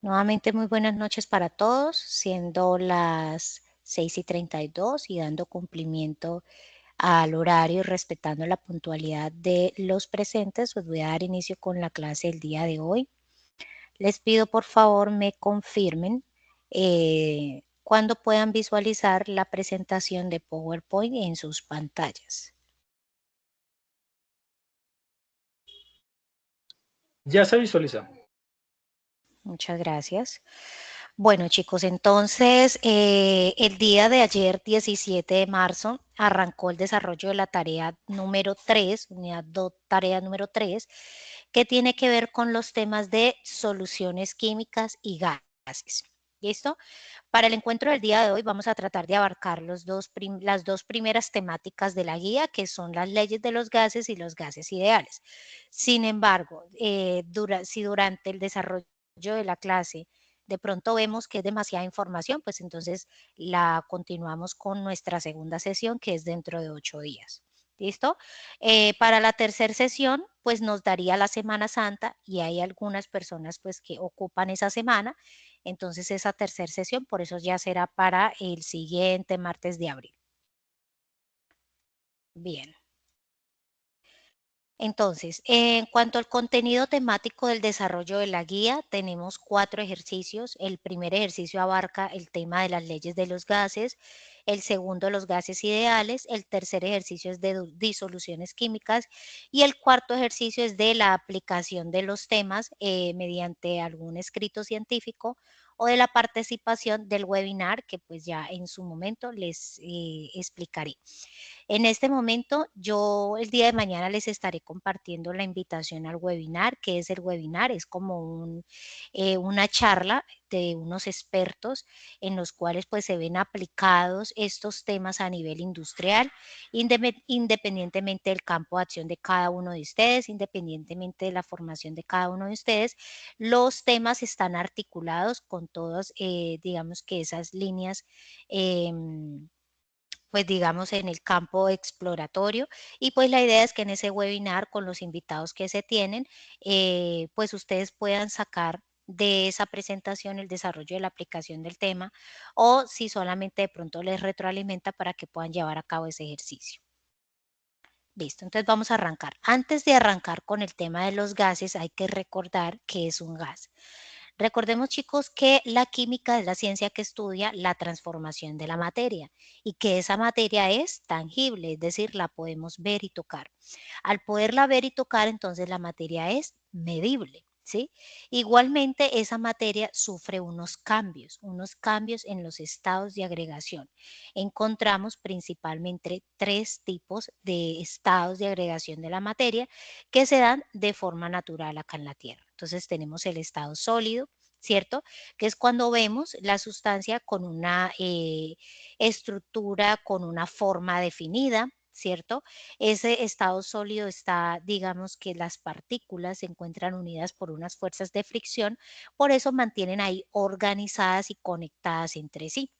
Nuevamente muy buenas noches para todos, siendo las 6:32 y dando cumplimiento al horario y respetando la puntualidad de los presentes, pues voy a dar inicio con la clase del día de hoy. Les pido por favor me confirmen cuando puedan visualizar la presentación de PowerPoint en sus pantallas. Ya se visualiza. Muchas gracias. Bueno, chicos, entonces el día de ayer, 17 de marzo, arrancó el desarrollo de la tarea número 3, unidad 2, tarea número 3, que tiene que ver con los temas de soluciones químicas y gases. ¿Listo? Para el encuentro del día de hoy vamos a tratar de abarcar las dos primeras temáticas de la guía, que son las leyes de los gases y los gases ideales. Sin embargo, si durante el desarrollo de la clase de pronto vemos que es demasiada información, pues entonces la continuamos con nuestra segunda sesión, que es dentro de 8 días. ¿Listo? Para la tercera sesión, pues nos daría la Semana Santa y hay algunas personas pues que ocupan esa semana. Entonces esa tercera sesión, por eso ya será para el siguiente martes de abril. Bien. Entonces, en cuanto al contenido temático del desarrollo de la guía, tenemos 4 ejercicios. El primer ejercicio abarca el tema de las leyes de los gases, el segundo los gases ideales, el tercer ejercicio es de disoluciones químicas y el cuarto ejercicio es de la aplicación de los temas mediante algún escrito científico o de la participación del webinar que pues ya en su momento les explicaré. En este momento, yo el día de mañana les estaré compartiendo la invitación al webinar. ¿Qué es el webinar? Es como una charla de unos expertos en los cuales pues se ven aplicados estos temas a nivel industrial, independientemente del campo de acción de cada uno de ustedes, independientemente de la formación de cada uno de ustedes. Los temas están articulados con todas, digamos que esas líneas. Pues digamos en el campo exploratorio y pues la idea es que en ese webinar con los invitados que se tienen, pues ustedes puedan sacar de esa presentación el desarrollo de la aplicación del tema o si solamente de pronto les retroalimenta para que puedan llevar a cabo ese ejercicio. Listo, entonces vamos a arrancar. Antes de arrancar con el tema de los gases, hay que recordar qué es un gas. Recordemos, chicos, que la química es la ciencia que estudia la transformación de la materia y que esa materia es tangible, es decir, la podemos ver y tocar. Al poderla ver y tocar, entonces la materia es medible, ¿sí? Igualmente, esa materia sufre unos cambios en los estados de agregación. Encontramos principalmente 3 tipos de estados de agregación de la materia que se dan de forma natural acá en la Tierra. Entonces tenemos el estado sólido, ¿cierto? Que es cuando vemos la sustancia con una estructura, con una forma definida, ¿cierto? Ese estado sólido está, digamos que las partículas se encuentran unidas por unas fuerzas de fricción, por eso mantienen ahí organizadas y conectadas entre sí.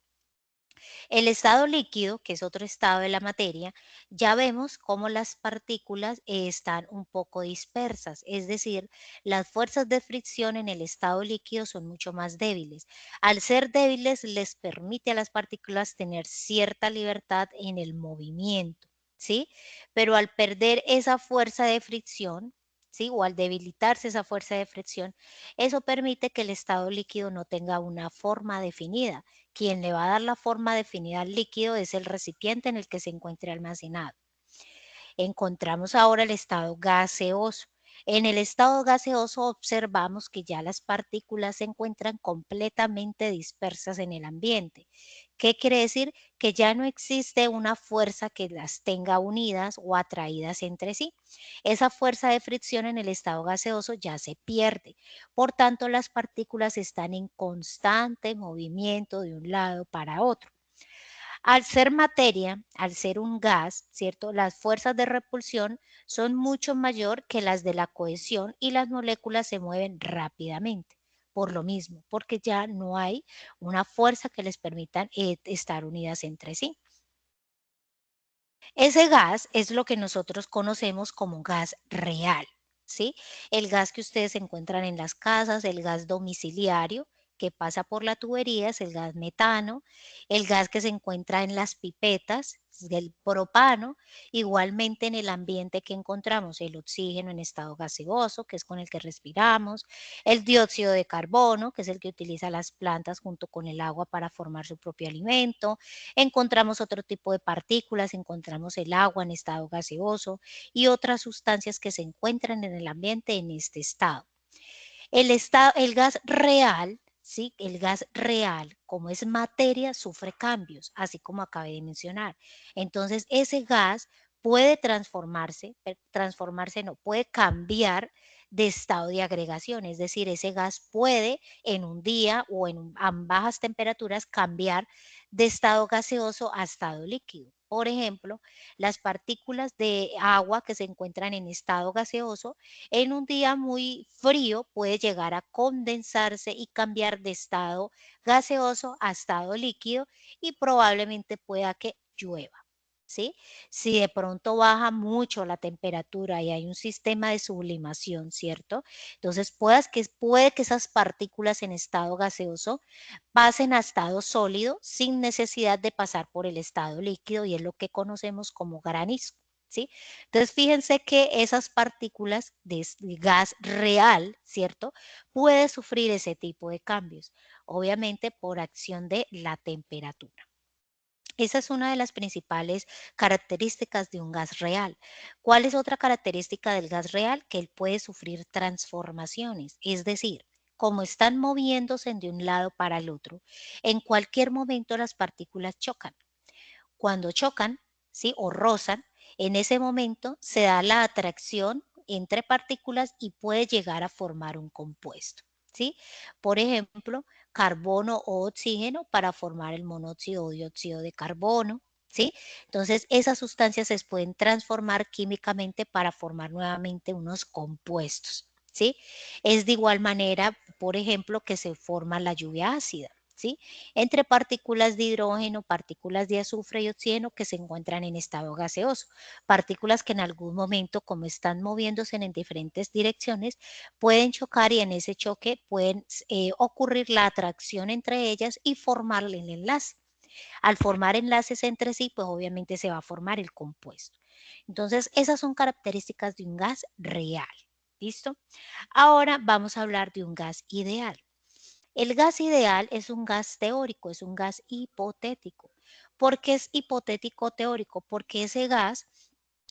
El estado líquido, que es otro estado de la materia, ya vemos cómo las partículas están un poco dispersas, es decir, las fuerzas de fricción en el estado líquido son mucho más débiles. Al ser débiles, les permite a las partículas tener cierta libertad en el movimiento, ¿sí? Pero al perder esa fuerza de fricción, ¿sí? O al debilitarse esa fuerza de fricción, eso permite que el estado líquido no tenga una forma definida. Quien le va a dar la forma definida al líquido es el recipiente en el que se encuentre almacenado. Encontramos ahora el estado gaseoso. En el estado gaseoso observamos que ya las partículas se encuentran completamente dispersas en el ambiente. ¿Qué quiere decir? Que ya no existe una fuerza que las tenga unidas o atraídas entre sí. Esa fuerza de fricción en el estado gaseoso ya se pierde. Por tanto, las partículas están en constante movimiento de un lado para otro. Al ser materia, al ser un gas, ¿cierto? Las fuerzas de repulsión son mucho mayor que las de la cohesión y las moléculas se mueven rápidamente. Por lo mismo, porque ya no hay una fuerza que les permita estar unidas entre sí. Ese gas es lo que nosotros conocemos como gas real, ¿sí? El gas que ustedes encuentran en las casas, el gas domiciliario, que pasa por la tubería es el gas metano, el gas que se encuentra en las pipetas, es el propano, igualmente en el ambiente que encontramos el oxígeno en estado gaseoso, que es con el que respiramos, el dióxido de carbono, que es el que utiliza las plantas junto con el agua para formar su propio alimento, encontramos otro tipo de partículas, encontramos el agua en estado gaseoso y otras sustancias que se encuentran en el ambiente en este estado. El gas real, ¿sí? El gas real, como es materia, sufre cambios, así como acabé de mencionar. Entonces, ese gas puede transformarse no, puede cambiar de estado de agregación, es decir, ese gas puede en un día o a bajas temperaturas cambiar de estado gaseoso a estado líquido. Por ejemplo, las partículas de agua que se encuentran en estado gaseoso en un día muy frío puede llegar a condensarse y cambiar de estado gaseoso a estado líquido y probablemente pueda que llueva. ¿Sí? Si de pronto baja mucho la temperatura y hay un sistema de sublimación, ¿cierto? Entonces puede que esas partículas en estado gaseoso pasen a estado sólido sin necesidad de pasar por el estado líquido y es lo que conocemos como granizo. ¿Sí? Entonces, fíjense que esas partículas de gas real, ¿cierto? Puede sufrir ese tipo de cambios, obviamente por acción de la temperatura. Esa es una de las principales características de un gas real. ¿Cuál es otra característica del gas real? Que él puede sufrir transformaciones, es decir, como están moviéndose de un lado para el otro, en cualquier momento las partículas chocan. Cuando chocan, ¿sí? O rozan, en ese momento se da la atracción entre partículas y puede llegar a formar un compuesto, ¿sí? Por ejemplo, carbono o oxígeno para formar el monóxido o dióxido de carbono, ¿sí? Entonces, esas sustancias se pueden transformar químicamente para formar nuevamente unos compuestos, ¿sí? Es de igual manera, por ejemplo, que se forma la lluvia ácida, ¿sí? Entre partículas de hidrógeno, partículas de azufre y oxígeno que se encuentran en estado gaseoso. Partículas que en algún momento, como están moviéndose en diferentes direcciones, pueden chocar y en ese choque pueden ocurrir la atracción entre ellas y formar el enlace. Al formar enlaces entre sí, pues obviamente se va a formar el compuesto. Entonces, esas son características de un gas real. ¿Listo? Ahora vamos a hablar de un gas ideal. El gas ideal es un gas teórico, es un gas hipotético. ¿Por qué es hipotético teórico? Porque ese gas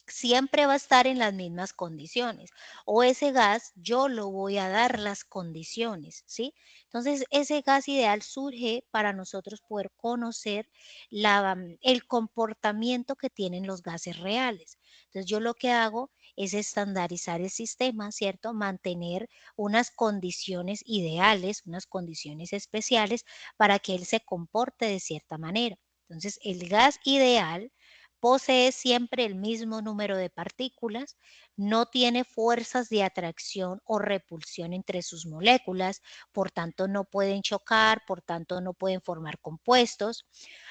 siempre va a estar en las mismas condiciones o ese gas yo lo voy a dar las condiciones, ¿sí? Entonces, ese gas ideal surge para nosotros poder conocer el comportamiento que tienen los gases reales. Entonces, yo lo que hago es estandarizar el sistema, ¿cierto? Mantener unas condiciones ideales, unas condiciones especiales para que él se comporte de cierta manera. Entonces, el gas ideal posee siempre el mismo número de partículas, no tiene fuerzas de atracción o repulsión entre sus moléculas, por tanto no pueden chocar, por tanto no pueden formar compuestos,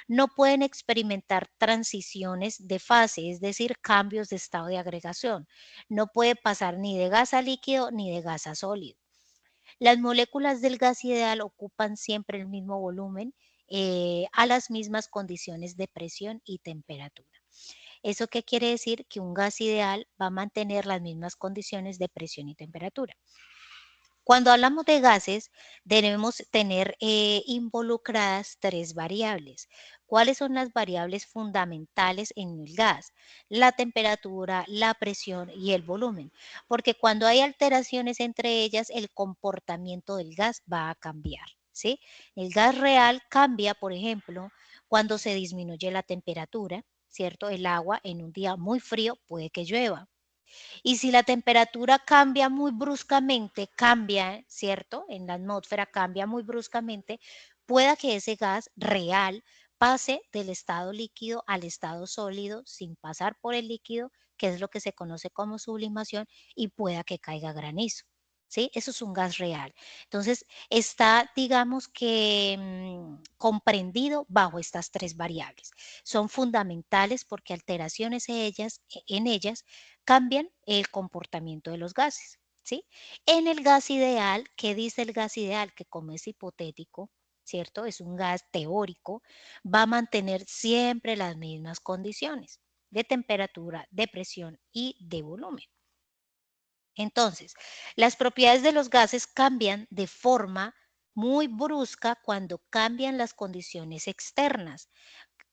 no pueden experimentar transiciones de fase, es decir, cambios de estado de agregación, no puede pasar ni de gas a líquido ni de gas a sólido. Las moléculas del gas ideal ocupan siempre el mismo volumen a las mismas condiciones de presión y temperatura. ¿Eso qué quiere decir? Que un gas ideal va a mantener las mismas condiciones de presión y temperatura. Cuando hablamos de gases, debemos tener involucradas tres variables. ¿Cuáles son las variables fundamentales en el gas? La temperatura, la presión y el volumen. Porque cuando hay alteraciones entre ellas, el comportamiento del gas va a cambiar. ¿Sí? El gas real cambia, por ejemplo, cuando se disminuye la temperatura, ¿cierto? El agua en un día muy frío puede que llueva. Y si la temperatura cambia muy bruscamente, cambia, ¿cierto? En la atmósfera cambia muy bruscamente, pueda que ese gas real pase del estado líquido al estado sólido sin pasar por el líquido, que es lo que se conoce como sublimación, y pueda que caiga granizo. ¿Sí? Eso es un gas real. Entonces, está, digamos que, comprendido bajo estas tres variables. Son fundamentales porque alteraciones en ellas cambian el comportamiento de los gases. ¿sí? En el gas ideal, ¿qué dice el gas ideal? Que como es hipotético, ¿cierto? Es un gas teórico, va a mantener siempre las mismas condiciones de temperatura, de presión y de volumen. Entonces, las propiedades de los gases cambian de forma muy brusca cuando cambian las condiciones externas,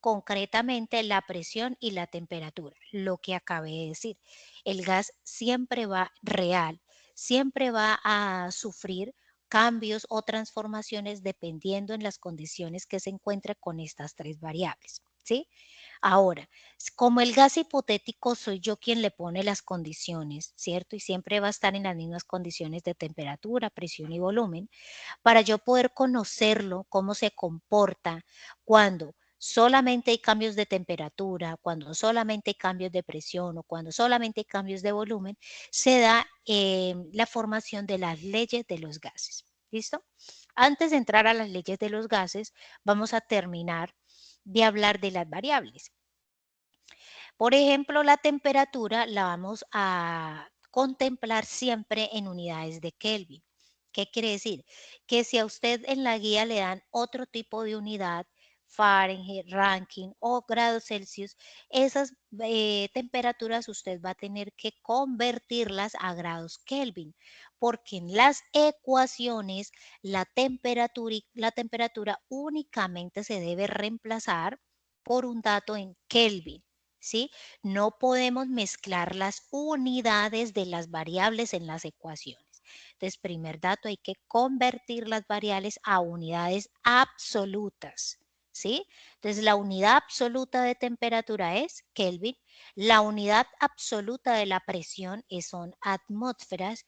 concretamente la presión y la temperatura, lo que acabé de decir. El gas siempre va real, siempre va a sufrir cambios o transformaciones dependiendo en las condiciones que se encuentre con estas tres variables, ¿sí? Ahora, como el gas hipotético soy yo quien le pone las condiciones, ¿cierto? Y siempre va a estar en las mismas condiciones de temperatura, presión y volumen, para yo poder conocerlo, cómo se comporta cuando solamente hay cambios de temperatura, cuando solamente hay cambios de presión o cuando solamente hay cambios de volumen, se da la formación de las leyes de los gases. ¿Listo? Antes de entrar a las leyes de los gases, vamos a terminar de hablar de las variables. Por ejemplo, la temperatura la vamos a contemplar siempre en unidades de Kelvin. ¿Qué quiere decir? Que si a usted en la guía le dan otro tipo de unidad, Fahrenheit, Rankine o grados Celsius, esas temperaturas usted va a tener que convertirlas a grados Kelvin, porque en las ecuaciones la temperatura únicamente se debe reemplazar por un dato en Kelvin. ¿Sí? No podemos mezclar las unidades de las variables en las ecuaciones. Entonces, primer dato, hay que convertir las variables a unidades absolutas. ¿Sí? Entonces, la unidad absoluta de temperatura es Kelvin, la unidad absoluta de la presión son atmósferas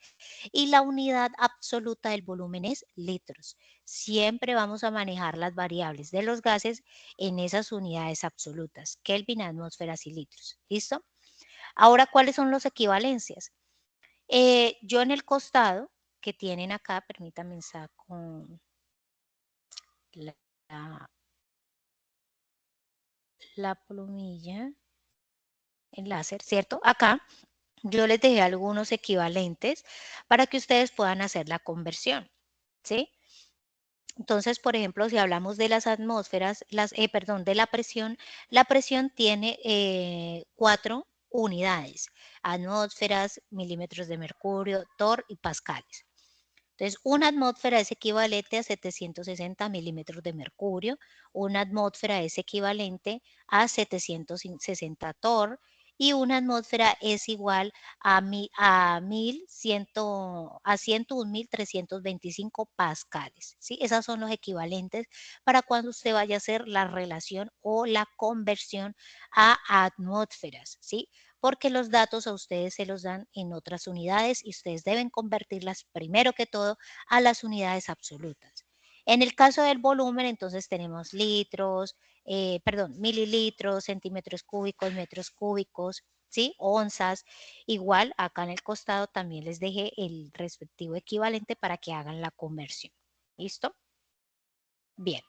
y la unidad absoluta del volumen es litros. Siempre vamos a manejar las variables de los gases en esas unidades absolutas, Kelvin, atmósferas y litros. ¿Listo? Ahora, ¿cuáles son las equivalencias? Yo en el costado que tienen acá, permítanme saco la, la, la plumilla, el láser, ¿cierto? Acá yo les dejé algunos equivalentes para que ustedes puedan hacer la conversión, ¿sí? Entonces, por ejemplo, si hablamos de las atmósferas, perdón, de la presión tiene 4 unidades, atmósferas, milímetros de mercurio, torr y pascales. Entonces, una atmósfera es equivalente a 760 milímetros de mercurio, una atmósfera es equivalente a 760 torr y una atmósfera es igual a 101.325 pascales. ¿Sí? Esos son los equivalentes para cuando usted vaya a hacer la relación o la conversión a atmósferas. ¿Sí? Porque los datos a ustedes se los dan en otras unidades y ustedes deben convertirlas primero que todo a las unidades absolutas. En el caso del volumen, entonces tenemos litros, mililitros, centímetros cúbicos, metros cúbicos, ¿sí? Onzas. Igual, acá en el costado también les dejé el respectivo equivalente para que hagan la conversión. ¿Listo? Bien.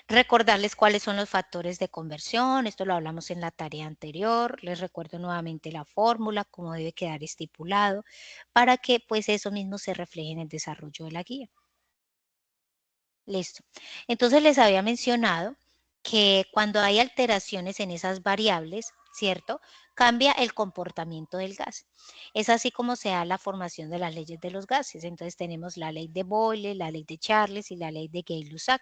Recordarles cuáles son los factores de conversión, esto lo hablamos en la tarea anterior, les recuerdo nuevamente la fórmula, cómo debe quedar estipulado, para que pues eso mismo se refleje en el desarrollo de la guía. Listo. Entonces les había mencionado que cuando hay alteraciones en esas variables, ¿cierto? Cambia el comportamiento del gas. Es así como se da la formación de las leyes de los gases. Entonces tenemos la ley de Boyle, la ley de Charles y la ley de Gay-Lussac.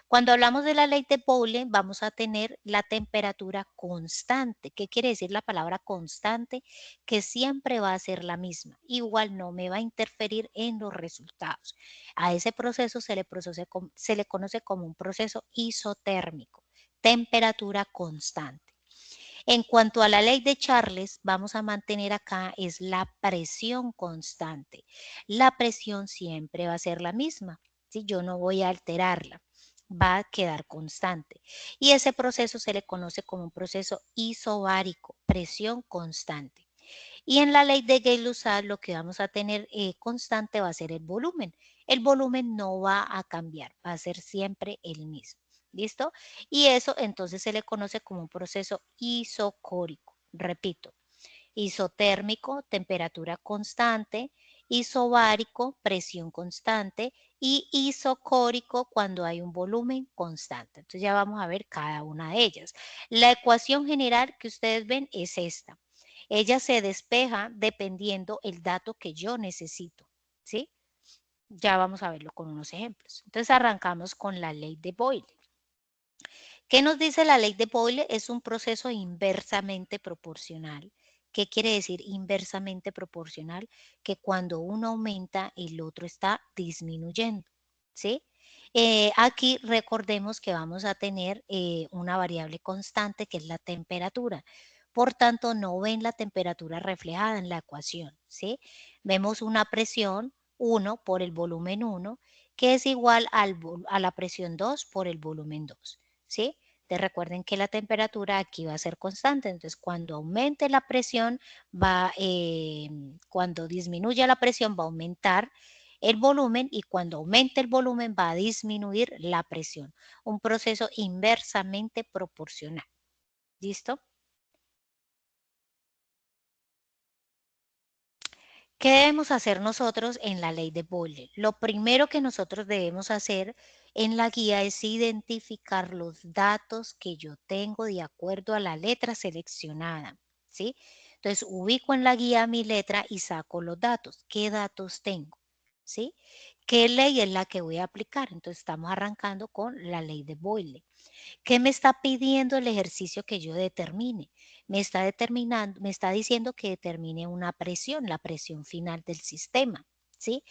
Cuando hablamos de la ley de Boolean, vamos a tener la temperatura constante. ¿Qué quiere decir la palabra constante? Que siempre va a ser la misma. Igual no me va a interferir en los resultados. A ese proceso se le conoce como un proceso isotérmico, temperatura constante. En cuanto a la ley de Charles, vamos a mantener acá es la presión constante. La presión siempre va a ser la misma, ¿sí? Yo no voy a alterarla, va a quedar constante. Y ese proceso se le conoce como un proceso isobárico, presión constante. Y en la ley de Gay-Lussac lo que vamos a tener constante va a ser el volumen. El volumen no va a cambiar, va a ser siempre el mismo. ¿Listo? Y eso entonces se le conoce como un proceso isocórico. Repito, Isotérmico, temperatura constante. Isobárico, presión constante. Y isocórico, cuando hay un volumen constante. Entonces ya vamos a ver cada una de ellas. La ecuación general que ustedes ven es esta. Ella se despeja dependiendo el dato que yo necesito, ¿sí? Ya vamos a verlo con unos ejemplos. Entonces arrancamos con la ley de Boyle. ¿Qué nos dice la ley de Boyle? Es un proceso inversamente proporcional. ¿Qué quiere decir inversamente proporcional? Que cuando uno aumenta, el otro está disminuyendo, ¿sí? Aquí recordemos que vamos a tener una variable constante que es la temperatura. Por tanto, no ven la temperatura reflejada en la ecuación, ¿sí? Vemos una presión 1 por el volumen 1, que es igual a la presión 2 por el volumen 2. ¿Sí? Entonces recuerden que la temperatura aquí va a ser constante, entonces cuando aumente la presión cuando disminuya la presión va a aumentar el volumen y cuando aumente el volumen va a disminuir la presión. Un proceso inversamente proporcional. ¿Listo? ¿Qué debemos hacer nosotros en la ley de Boyle? Lo primero que nosotros debemos hacer en la guía es identificar los datos que yo tengo de acuerdo a la letra seleccionada, ¿sí? Entonces, ubico en la guía mi letra y saco los datos. ¿Qué datos tengo? ¿Sí? ¿Qué ley es la que voy a aplicar? Entonces, estamos arrancando con la ley de Boyle. ¿Qué me está pidiendo el ejercicio que yo determine? Me está diciendo que determine una presión, la presión final del sistema, ¿sí?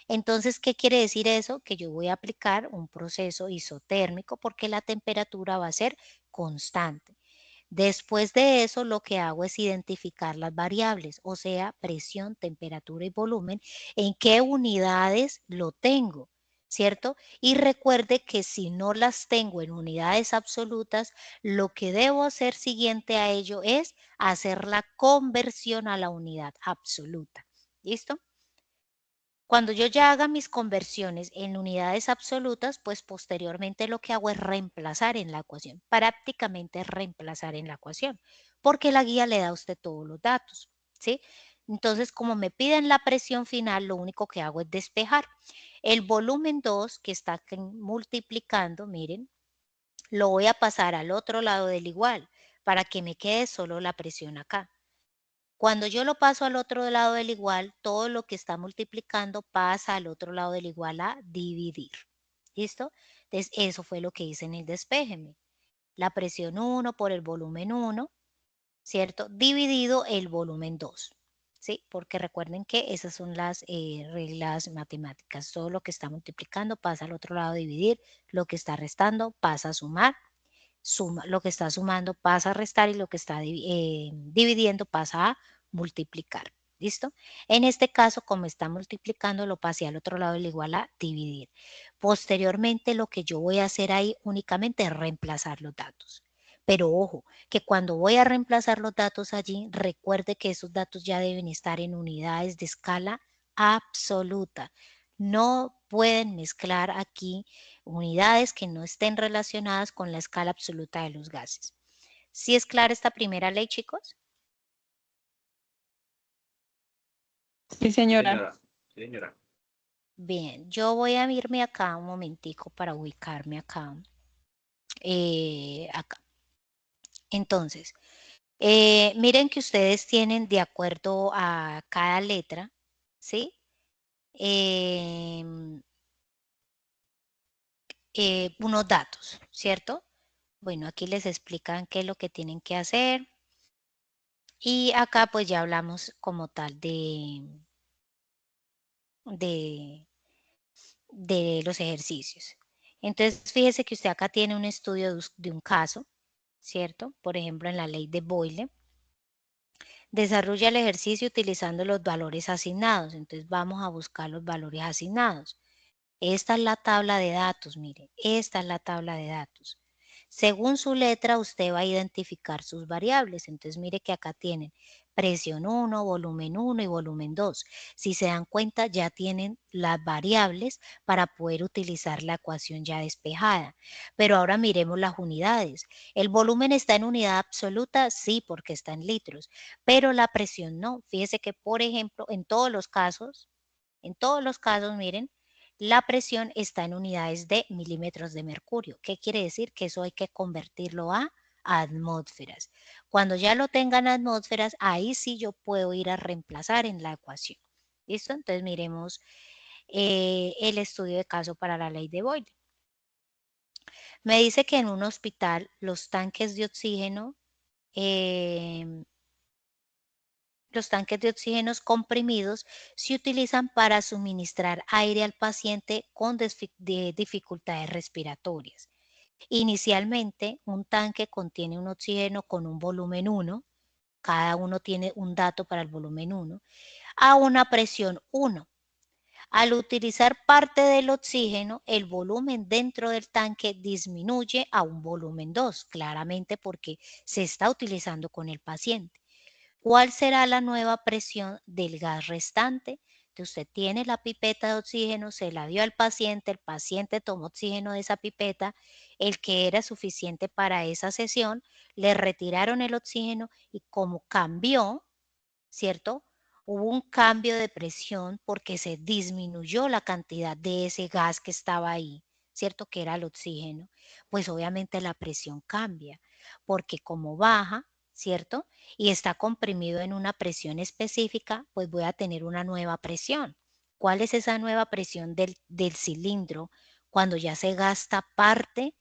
Entonces, ¿qué quiere decir eso? Que yo voy a aplicar un proceso isotérmico porque la temperatura va a ser constante. Después de eso, lo que hago es identificar las variables, o sea, presión, temperatura y volumen, en qué unidades lo tengo, ¿cierto? Y recuerde que si no las tengo en unidades absolutas, lo que debo hacer siguiente a ello es hacer la conversión a la unidad absoluta. ¿Listo? Cuando yo ya haga mis conversiones en unidades absolutas, pues posteriormente lo que hago es reemplazar en la ecuación, prácticamente reemplazar en la ecuación, porque la guía le da a usted todos los datos, ¿sí? Entonces, como me piden la presión final, lo único que hago es despejar. El volumen 2 que está multiplicando, miren, lo voy a pasar al otro lado del igual, para que me quede solo la presión acá. Cuando yo lo paso al otro lado del igual, todo lo que está multiplicando pasa al otro lado del igual a dividir. ¿Listo? Entonces, eso fue lo que hice en el despéjeme. La presión 1 por el volumen 1, ¿cierto? Dividido el volumen 2. ¿Sí? Porque recuerden que esas son las reglas matemáticas. Todo lo que está multiplicando pasa al otro lado a dividir, lo que está restando pasa a sumar, lo que está sumando pasa a restar y lo que está dividiendo pasa a multiplicar. ¿Listo? En este caso, como está multiplicando, lo pasé al otro lado del igual a dividir. Posteriormente, lo que yo voy a hacer ahí únicamente es reemplazar los datos. Pero ojo, que cuando voy a reemplazar los datos allí, recuerde que esos datos ya deben estar en unidades de escala absoluta. No pueden mezclar aquí unidades que no estén relacionadas con la escala absoluta de los gases. ¿Sí es clara esta primera ley, chicos? Sí, señora. Sí, señora. Bien, yo voy a irme acá un momentico para ubicarme acá. Acá. Entonces, miren que ustedes tienen de acuerdo a cada letra, ¿sí? Em, unos datos, ¿cierto? Bueno, aquí les explican qué es lo que tienen que hacer. Y acá pues ya hablamos como tal de, de los ejercicios. Entonces, fíjese que usted acá tiene un estudio de un caso, ¿cierto? Por ejemplo, en la ley de Boyle. Desarrolla el ejercicio utilizando los valores asignados. Entonces, vamos a buscar los valores asignados. Esta es la tabla de datos, mire, esta es la tabla de datos. Según su letra, usted va a identificar sus variables. Entonces, mire que acá tienen presión 1, volumen 1 y volumen 2. Si se dan cuenta, ya tienen las variables para poder utilizar la ecuación ya despejada. Pero ahora miremos las unidades. ¿El volumen está en unidad absoluta? Sí, porque está en litros, pero la presión no. Fíjese que, por ejemplo, en todos los casos, miren, la presión está en unidades de milímetros de mercurio. ¿Qué quiere decir? Que eso hay que convertirlo a atmósferas. Cuando ya lo tengan atmósferas, ahí sí yo puedo ir a reemplazar en la ecuación. ¿Listo? Entonces miremos el estudio de caso para la ley de Boyle. Me dice que en un hospital los tanques de oxígeno los tanques de oxígeno comprimidos se utilizan para suministrar aire al paciente con dificultades respiratorias. Inicialmente, un tanque contiene un oxígeno con un volumen 1, cada uno tiene un dato para el volumen 1, a una presión 1. Al utilizar parte del oxígeno, el volumen dentro del tanque disminuye a un volumen 2, claramente porque se está utilizando con el paciente. ¿Cuál será la nueva presión del gas restante? Entonces usted tiene la pipeta de oxígeno, se la dio al paciente, el paciente tomó oxígeno de esa pipeta, el que era suficiente para esa sesión, le retiraron el oxígeno y como cambió, ¿cierto? Hubo un cambio de presión porque se disminuyó la cantidad de ese gas que estaba ahí, ¿cierto? Que era el oxígeno. Pues obviamente la presión cambia, porque como baja, ¿cierto? Y está comprimido en una presión específica, pues voy a tener una nueva presión. ¿Cuál es esa nueva presión del cilindro cuando ya se gasta parte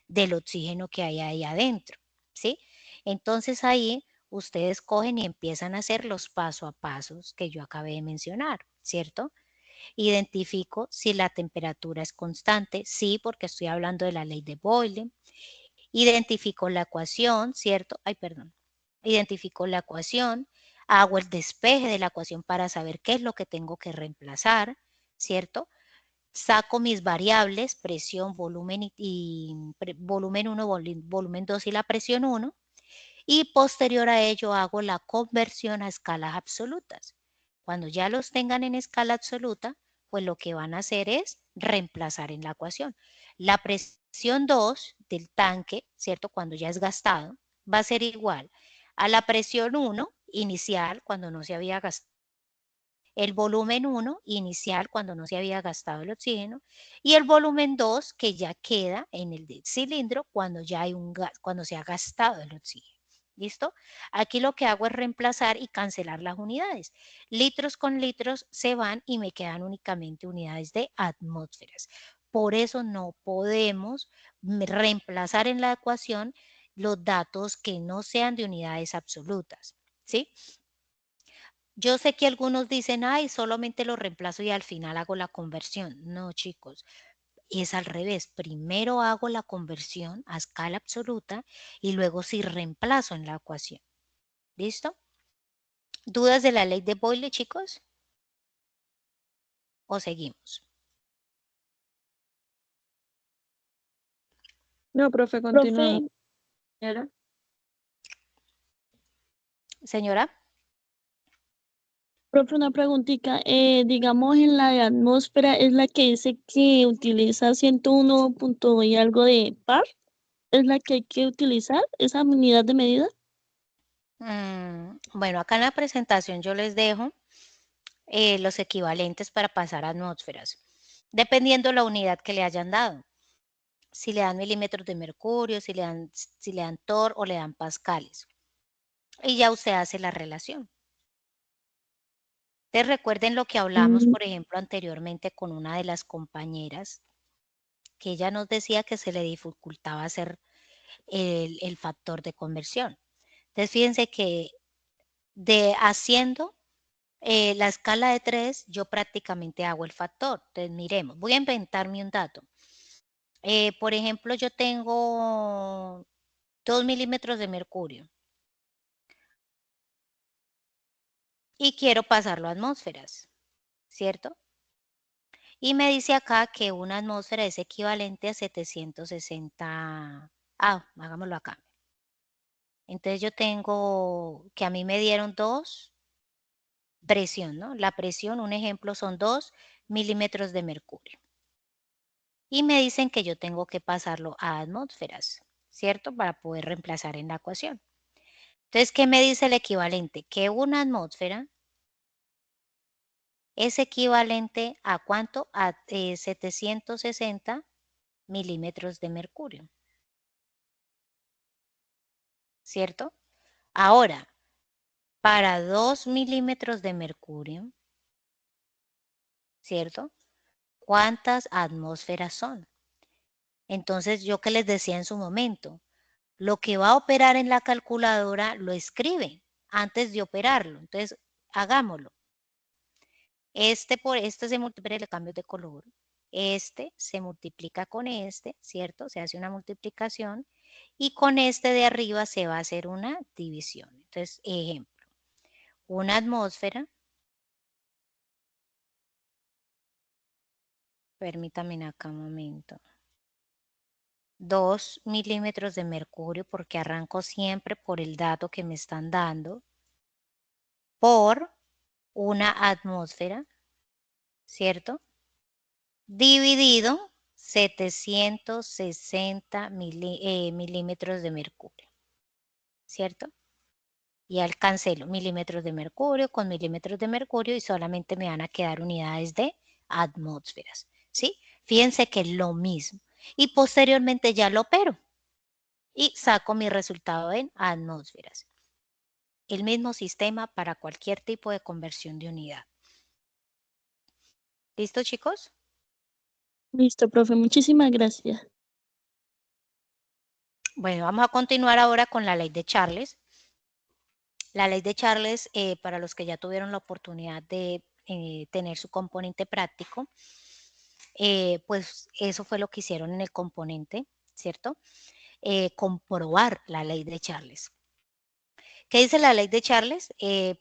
del oxígeno que hay ahí adentro? ¿Sí? Entonces ahí ustedes cogen y empiezan a hacer los paso a pasos que yo acabé de mencionar, ¿cierto? Identifico si la temperatura es constante, sí, porque estoy hablando de la ley de Boyle. Identifico la ecuación, ¿cierto? Ay, perdón. Identifico la ecuación, hago el despeje de la ecuación para saber qué es lo que tengo que reemplazar, ¿cierto? Saco mis variables, presión, volumen volumen 1, volumen 2 y la presión 1 y posterior a ello hago la conversión a escalas absolutas. Cuando ya los tengan en escala absoluta, pues lo que van a hacer es reemplazar en la ecuación. La presión 2 del tanque, ¿cierto? Cuando ya es gastado, va a ser igual a la presión 1 inicial cuando no se había gastado. El volumen 1 inicial cuando no se había gastado el oxígeno y el volumen 2 que ya queda en el del cilindro cuando ya hay cuando se ha gastado el oxígeno. ¿Listo? Aquí lo que hago es reemplazar y cancelar las unidades. Litros con litros se van y me quedan únicamente unidades de atmósferas. Por eso no podemos reemplazar en la ecuación los datos que no sean de unidades absolutas. ¿Sí? Yo sé que algunos dicen, ay, solamente lo reemplazo y al final hago la conversión. No, chicos, es al revés. Primero hago la conversión a escala absoluta y luego sí reemplazo en la ecuación. ¿Listo? ¿Dudas de la ley de Boyle, chicos? ¿O seguimos? No, profe, continúe. Señora. Señora. Profe, una preguntita. Digamos, en la de atmósfera es la que dice que utiliza 101 punto y algo de par. ¿Es la que hay que utilizar, esa unidad de medida? Bueno, acá en la presentación yo les dejo los equivalentes para pasar a atmósferas, dependiendo la unidad que le hayan dado. Si le dan milímetros de mercurio, si le dan torr o le dan pascales. Y ya usted hace la relación. Entonces recuerden lo que hablamos, por ejemplo, anteriormente con una de las compañeras, que ella nos decía que se le dificultaba hacer el factor de conversión. Entonces fíjense que haciendo la escala de 3, yo prácticamente hago el factor. Entonces miremos, voy a inventarme un dato. Por ejemplo, yo tengo 2 milímetros de mercurio y quiero pasarlo a atmósferas, ¿cierto? Y me dice acá que una atmósfera es equivalente a 760 Hagámoslo acá. Entonces yo tengo que a mí me dieron 2 presión, ¿no? La presión, un ejemplo, son 2 milímetros de mercurio. Y me dicen que yo tengo que pasarlo a atmósferas, ¿cierto? Para poder reemplazar en la ecuación. Entonces, ¿qué me dice el equivalente? Que una atmósfera es equivalente a ¿cuánto? A 760 milímetros de mercurio, ¿cierto? Ahora, para 2 milímetros de mercurio, ¿cierto? ¿Cuántas atmósferas son? Entonces, yo que les decía en su momento, lo que va a operar en la calculadora lo escribe antes de operarlo. Entonces, hagámoslo. Por este se multiplica, le cambio de color. Este se multiplica con este, ¿cierto? Se hace una multiplicación y con este de arriba se va a hacer una división. Entonces, ejemplo, una atmósfera, permítanme acá un momento, 2 milímetros de mercurio, porque arranco siempre por el dato que me están dando, por una atmósfera, ¿cierto? Dividido 760 milímetros de mercurio, ¿cierto? Y al cancelo milímetros de mercurio con milímetros de mercurio y solamente me van a quedar unidades de atmósferas, ¿sí? Fíjense que es lo mismo. Y posteriormente ya lo opero y saco mi resultado en atmósferas. El mismo sistema para cualquier tipo de conversión de unidad. ¿Listo, chicos? Listo, profe, muchísimas gracias. Bueno, vamos a continuar ahora con la ley de Charles. La ley de Charles, para los que ya tuvieron la oportunidad de tener su componente práctico, pues eso fue lo que hicieron en el componente, ¿cierto? Comprobar la ley de Charles. ¿Qué dice la ley de Charles?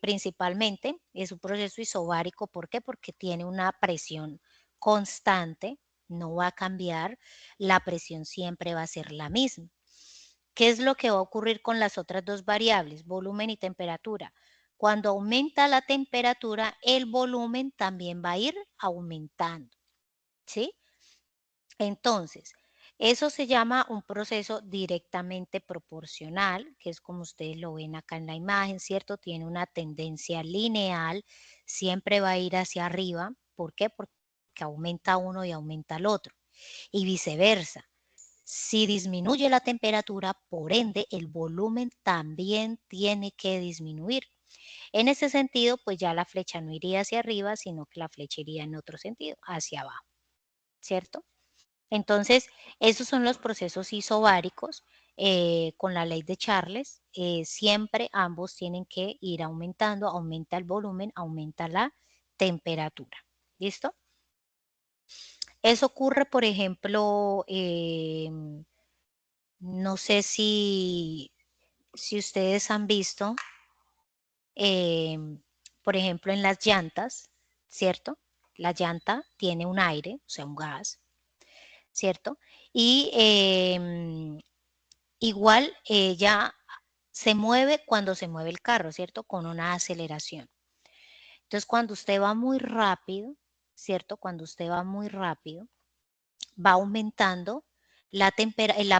Principalmente es un proceso isobárico. ¿Por qué? Porque tiene una presión constante, no va a cambiar, la presión siempre va a ser la misma. ¿Qué es lo que va a ocurrir con las otras dos variables, volumen y temperatura? Cuando aumenta la temperatura, el volumen también va a ir aumentando, ¿sí? Entonces, eso se llama un proceso directamente proporcional, que es como ustedes lo ven acá en la imagen, ¿cierto? Tiene una tendencia lineal, siempre va a ir hacia arriba. ¿Por qué? Porque aumenta uno y aumenta el otro. Y viceversa. Si disminuye la temperatura, por ende, el volumen también tiene que disminuir. En ese sentido, pues ya la flecha no iría hacia arriba, sino que la flecha iría en otro sentido, hacia abajo, ¿cierto? Entonces, esos son los procesos isobáricos. Con la ley de Charles, siempre ambos tienen que ir aumentando, aumenta el volumen, aumenta la temperatura. ¿Listo? Eso ocurre, por ejemplo, no sé si ustedes han visto, por ejemplo, en las llantas, ¿cierto? La llanta tiene un aire, o sea, un gas, ¿cierto? Y igual ella se mueve cuando se mueve el carro, ¿cierto? Con una aceleración. Entonces, cuando usted va muy rápido, ¿cierto? Cuando usted va muy rápido, va aumentando la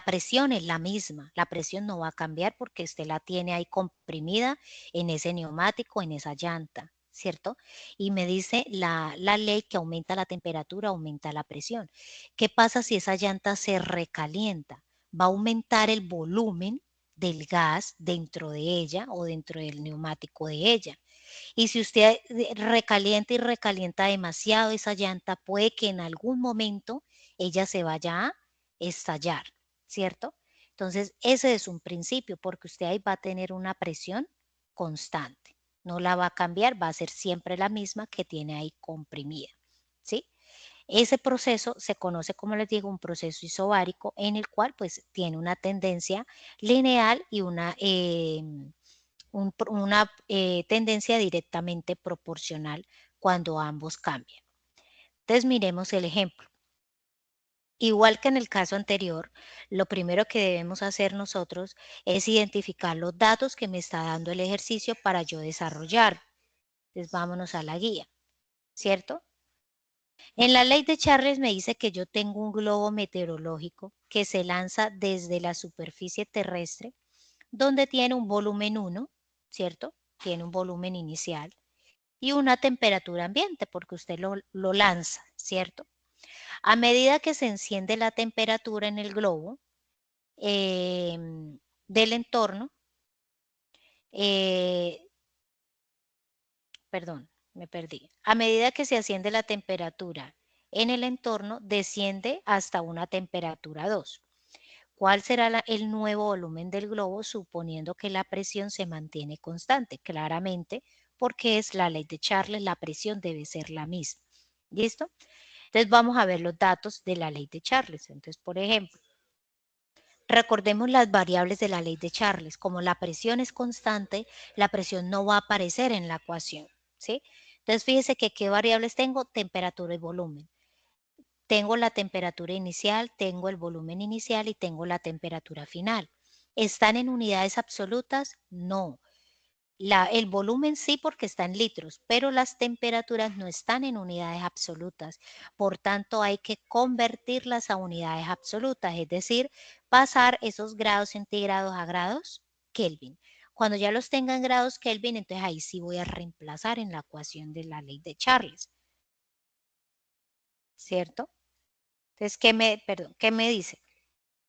presión es la misma, la presión no va a cambiar porque usted la tiene ahí comprimida en ese neumático, en esa llanta, ¿cierto? Y me dice la ley que aumenta la temperatura, aumenta la presión. ¿Qué pasa si esa llanta se recalienta? Va a aumentar el volumen del gas dentro de ella o dentro del neumático de ella. Y si usted recalienta y recalienta demasiado esa llanta, puede que en algún momento ella se vaya a estallar, ¿cierto? Entonces, ese es un principio, porque usted ahí va a tener una presión constante. No la va a cambiar, va a ser siempre la misma que tiene ahí comprimida, ¿sí? Ese proceso se conoce, como les digo, un proceso isobárico en el cual pues tiene una tendencia lineal y una tendencia directamente proporcional cuando ambos cambian. Entonces miremos el ejemplo. Igual que en el caso anterior, lo primero que debemos hacer nosotros es identificar los datos que me está dando el ejercicio para yo desarrollar. Entonces vámonos a la guía, ¿cierto? En la ley de Charles me dice que yo tengo un globo meteorológico que se lanza desde la superficie terrestre, donde tiene un volumen 1, ¿cierto? Tiene un volumen inicial y una temperatura ambiente, porque usted lo lanza, ¿cierto? A medida que se enciende la temperatura en el globo del entorno, perdón, me perdí. A medida que se asciende la temperatura en el entorno, desciende hasta una temperatura 2. ¿Cuál será el nuevo volumen del globo suponiendo que la presión se mantiene constante? Claramente, porque es la ley de Charles, la presión debe ser la misma. ¿Listo? Entonces vamos a ver los datos de la ley de Charles. Entonces, por ejemplo, recordemos las variables de la ley de Charles. Como la presión es constante, la presión no va a aparecer en la ecuación, ¿sí? Entonces, fíjese que qué variables tengo, temperatura y volumen. Tengo la temperatura inicial, tengo el volumen inicial y tengo la temperatura final. ¿Están en unidades absolutas? No. El volumen sí porque está en litros, pero las temperaturas no están en unidades absolutas. Por tanto, hay que convertirlas a unidades absolutas, es decir, pasar esos grados centígrados a grados Kelvin. Cuando ya los tenga en grados Kelvin, entonces ahí sí voy a reemplazar en la ecuación de la ley de Charles. ¿Cierto? Entonces, ¿qué me dice?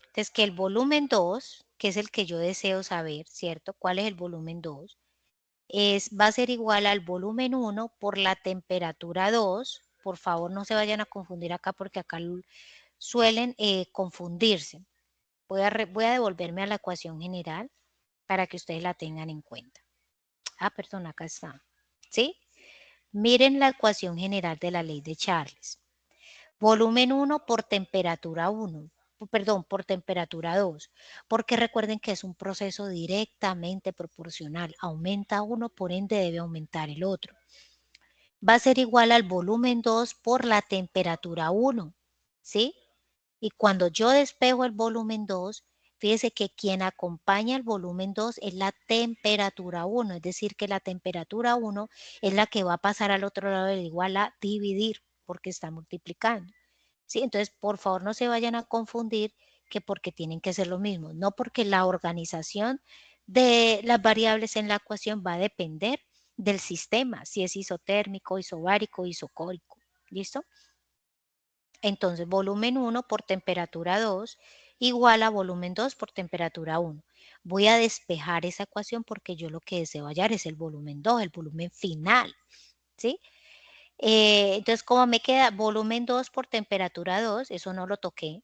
Entonces, que el volumen 2, que es el que yo deseo saber, ¿cierto? ¿Cuál es el volumen 2? Va a ser igual al volumen 1 por la temperatura 2. Por favor, no se vayan a confundir acá porque acá suelen confundirse. Voy a devolverme a la ecuación general para que ustedes la tengan en cuenta. Ah, perdón, acá está. ¿Sí? Miren la ecuación general de la ley de Charles. Volumen 1 por temperatura 1. Perdón, por temperatura 2, porque recuerden que es un proceso directamente proporcional. Aumenta uno, por ende debe aumentar el otro. Va a ser igual al volumen 2 por la temperatura 1, ¿sí? Y cuando yo despejo el volumen 2, fíjese que quien acompaña el volumen 2 es la temperatura 1, es decir, que la temperatura 1 es la que va a pasar al otro lado del igual a dividir, porque está multiplicando. ¿Sí? Entonces, por favor, no se vayan a confundir que porque tienen que ser lo mismo, no porque la organización de las variables en la ecuación va a depender del sistema, si es isotérmico, isobárico, isocórico. ¿Listo? Entonces, volumen 1 por temperatura 2 igual a volumen 2 por temperatura 1. Voy a despejar esa ecuación porque yo lo que deseo hallar es el volumen 2, el volumen final. ¿Sí? Entonces, como me queda volumen 2 por temperatura 2, eso no lo toqué,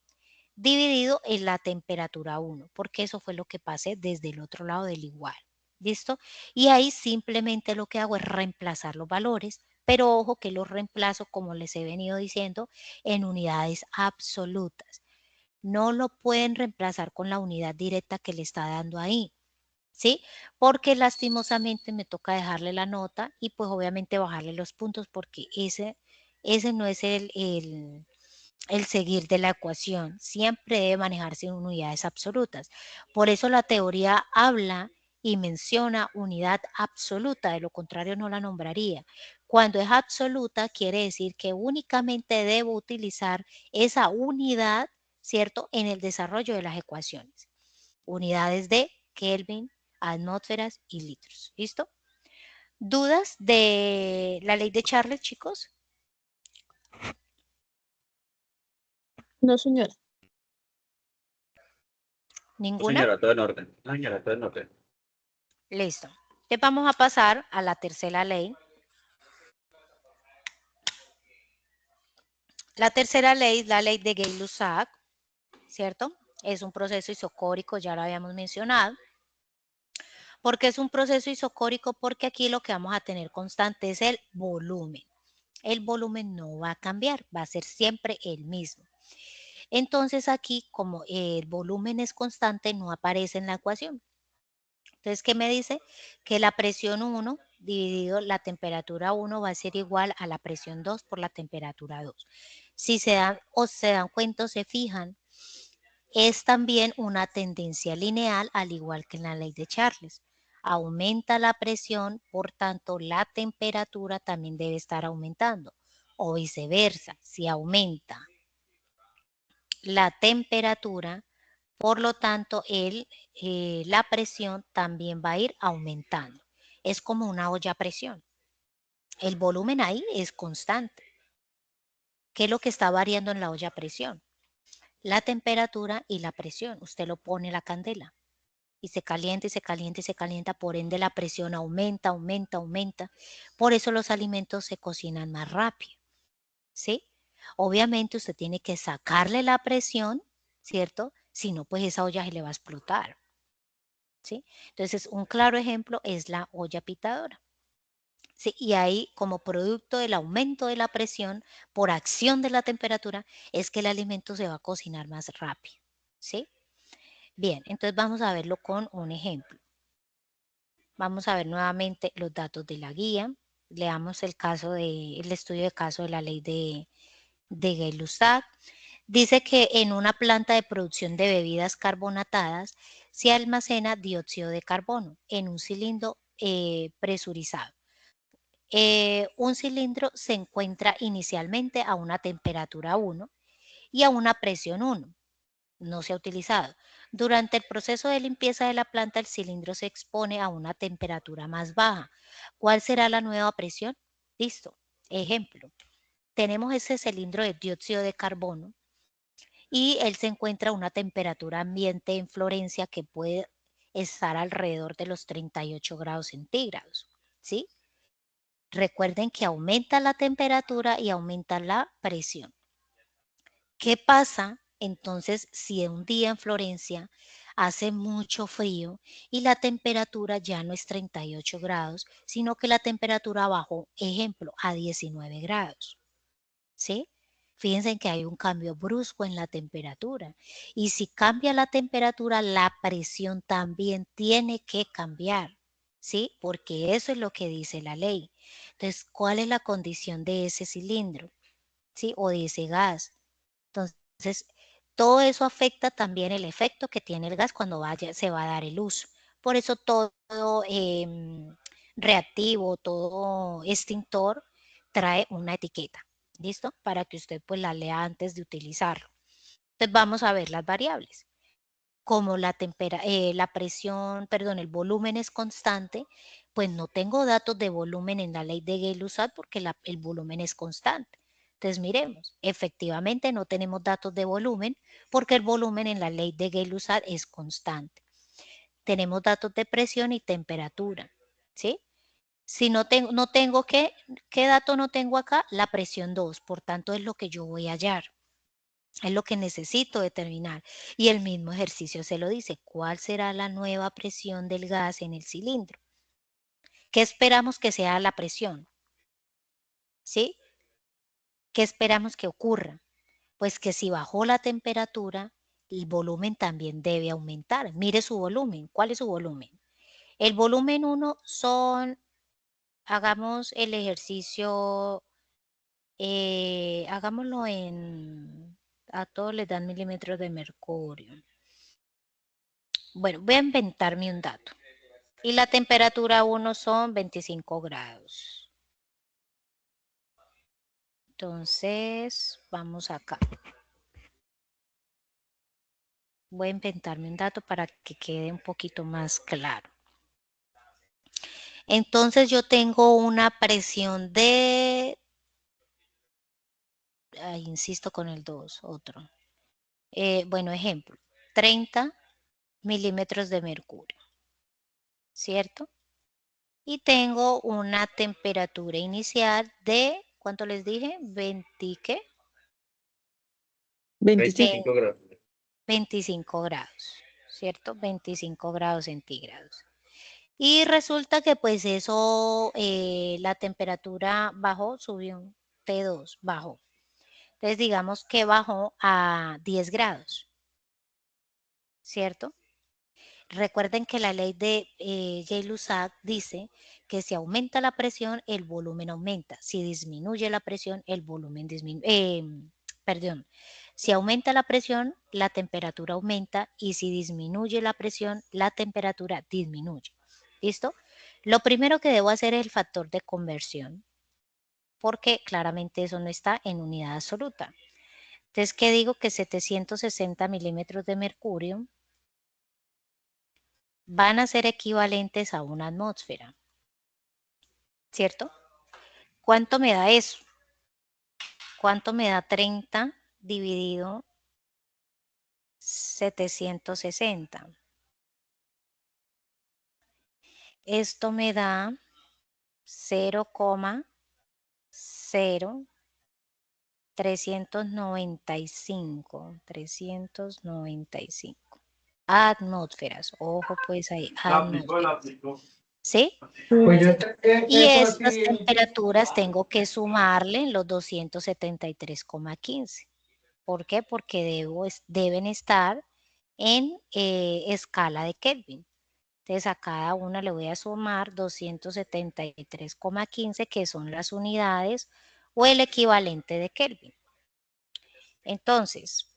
dividido en la temperatura 1, porque eso fue lo que pasé desde el otro lado del igual. ¿Listo? Y ahí simplemente lo que hago es reemplazar los valores, pero ojo que los reemplazo, como les he venido diciendo, en unidades absolutas. No lo pueden reemplazar con la unidad directa que le está dando ahí. ¿Sí? Porque lastimosamente me toca dejarle la nota y pues obviamente bajarle los puntos porque ese no es el seguir de la ecuación. Siempre debe manejarse en unidades absolutas. Por eso la teoría habla y menciona unidad absoluta, de lo contrario no la nombraría. Cuando es absoluta quiere decir que únicamente debo utilizar esa unidad, ¿cierto?, en el desarrollo de las ecuaciones. Unidades de Kelvin, atmósferas y litros. ¿Listo? ¿Dudas de la ley de Charles, chicos? No, señora. ¿Ninguna? Señora, todo en orden. Señora, todo en orden. Listo. Entonces vamos a pasar a la tercera ley. La tercera ley es la ley de Gay-Lussac, ¿cierto? Es un proceso isocórico, ya lo habíamos mencionado. ¿Por qué es un proceso isocórico? Porque aquí lo que vamos a tener constante es el volumen. El volumen no va a cambiar, va a ser siempre el mismo. Entonces aquí, como el volumen es constante, no aparece en la ecuación. Entonces, ¿qué me dice? Que la presión 1 dividido la temperatura 1 va a ser igual a la presión 2 por la temperatura 2. Si se dan cuenta o se fijan, es también una tendencia lineal, al igual que en la ley de Charles. Aumenta la presión, por tanto, la temperatura también debe estar aumentando. O viceversa, si aumenta la temperatura, por lo tanto, la presión también va a ir aumentando. Es como una olla a presión. El volumen ahí es constante. ¿Qué es lo que está variando en la olla a presión? La temperatura y la presión. Usted lo pone en la candela y se calienta y se calienta y se calienta, por ende la presión aumenta, aumenta, aumenta. Por eso los alimentos se cocinan más rápido, ¿sí? Obviamente usted tiene que sacarle la presión, ¿cierto? Si no, pues esa olla se le va a explotar, ¿sí? Entonces, un claro ejemplo es la olla pitadora. Sí, y ahí, como producto del aumento de la presión por acción de la temperatura, es que el alimento se va a cocinar más rápido, ¿sí? Bien, entonces vamos a verlo con un ejemplo. Vamos a ver nuevamente los datos de la guía. Leamos el estudio de caso de la ley de Gay-Lussac. Dice que en una planta de producción de bebidas carbonatadas se almacena dióxido de carbono en un cilindro presurizado. Un cilindro se encuentra inicialmente a una temperatura 1 y a una presión 1. No se ha utilizado. Durante el proceso de limpieza de la planta, el cilindro se expone a una temperatura más baja. ¿Cuál será la nueva presión? Listo. Ejemplo. Tenemos ese cilindro de dióxido de carbono y él se encuentra a una temperatura ambiente en Florencia que puede estar alrededor de los 38 grados centígrados. ¿Sí? Recuerden que aumenta la temperatura y aumenta la presión. ¿Qué pasa entonces si un día en Florencia hace mucho frío y la temperatura ya no es 38 grados, sino que la temperatura bajó, ejemplo, a 19 grados? ¿Sí? Fíjense que hay un cambio brusco en la temperatura. Y si cambia la temperatura, la presión también tiene que cambiar. ¿Sí? Porque eso es lo que dice la ley. Entonces, ¿cuál es la condición de ese cilindro? ¿Sí? O de ese gas. Entonces, todo eso afecta también el efecto que tiene el gas cuando se va a dar el uso. Por eso todo reactivo, todo extintor trae una etiqueta. ¿Listo? Para que usted pues la lea antes de utilizarlo. Entonces vamos a ver las variables. Como la presión, perdón, el volumen es constante, pues no tengo datos de volumen en la ley de Gay-Lussac porque el volumen es constante. Entonces miremos, efectivamente no tenemos datos de volumen porque el volumen en la ley de Gay-Lussac es constante. Tenemos datos de presión y temperatura, ¿sí? Si no tengo, ¿qué dato no tengo acá? La presión 2, por tanto es lo que yo voy a hallar. Es lo que necesito determinar. Y el mismo ejercicio se lo dice. ¿Cuál será la nueva presión del gas en el cilindro? ¿Qué esperamos que sea la presión? ¿Sí? ¿Qué esperamos que ocurra? Pues que si bajó la temperatura, el volumen también debe aumentar. Mire su volumen. ¿Cuál es su volumen? El volumen 1 hagamos el ejercicio, hagámoslo a todos les dan milímetros de mercurio. Bueno, voy a inventarme un dato. Y la temperatura 1 son 25 grados. Entonces, vamos acá. Voy a inventarme un dato para que quede un poquito más claro. Entonces, yo tengo una presión de... insisto con el 2, otro. Bueno, ejemplo, 30 milímetros de mercurio, ¿cierto? Y tengo una temperatura inicial de, ¿cuánto les dije? 20, ¿qué? 25 grados. 25 grados, ¿cierto? 25 grados centígrados. Y resulta que pues eso, la temperatura bajó, subió un T2, bajó. Entonces digamos que bajó a 10 grados, ¿cierto? Recuerden que la ley de Gay-Lussac dice que si aumenta la presión, el volumen aumenta. Si disminuye la presión, el volumen disminuye. Perdón, si aumenta la presión, la temperatura aumenta y si disminuye la presión, la temperatura disminuye. ¿Listo? Lo primero que debo hacer es el factor de conversión, porque claramente eso no está en unidad absoluta. Entonces, ¿qué digo? Que 760 milímetros de mercurio van a ser equivalentes a una atmósfera, ¿cierto? ¿Cuánto me da eso? ¿Cuánto me da 30 dividido 760? Esto me da 0,0395 atmósferas. Ojo pues ahí, atmósferas. ¿Sí? Y estas temperaturas tengo que sumarle los 273,15. ¿Por qué? Porque deben estar en escala de Kelvin. Entonces a cada una le voy a sumar 273,15, que son las unidades o el equivalente de Kelvin. Entonces,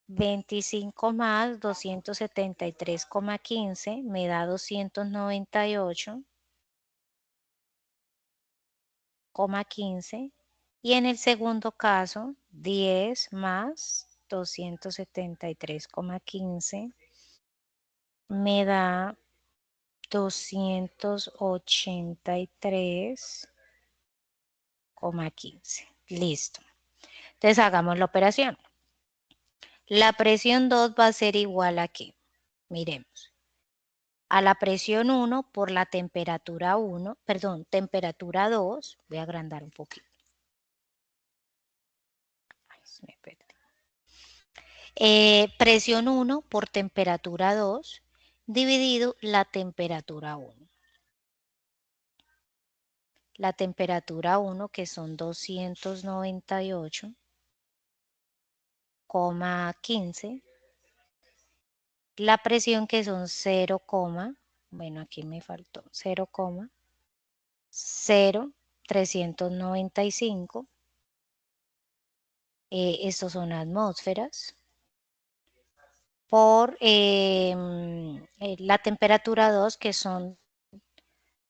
25 más 273,15 me da 298,15. Y en el segundo caso, 10 más 273,15 me da 283,15. Listo. Entonces hagamos la operación. La presión 2 va a ser igual a ¿qué? Miremos. A la presión 1 por la temperatura 1, perdón, temperatura 2, voy a agrandar un poquito. Ay, se me perdió. Presión 1 por temperatura 2 dividido la temperatura 1. La temperatura 1, que son 298,15. La presión, que son 0, bueno, aquí me faltó 0,0395. Estos son atmósferas. Por la temperatura 2, que son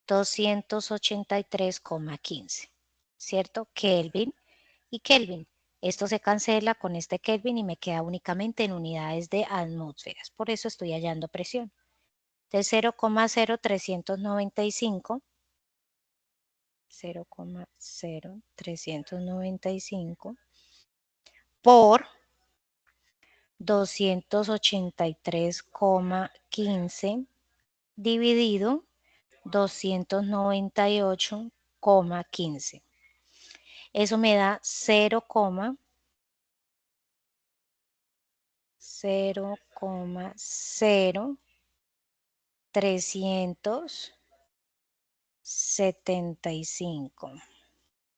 283,15, ¿cierto? Kelvin y Kelvin. Esto se cancela con este Kelvin y me queda únicamente en unidades de atmósferas. Por eso estoy hallando presión. De 0,0395, 0,0395 por 283,15 dividido 298,15. Eso me da 0,0375.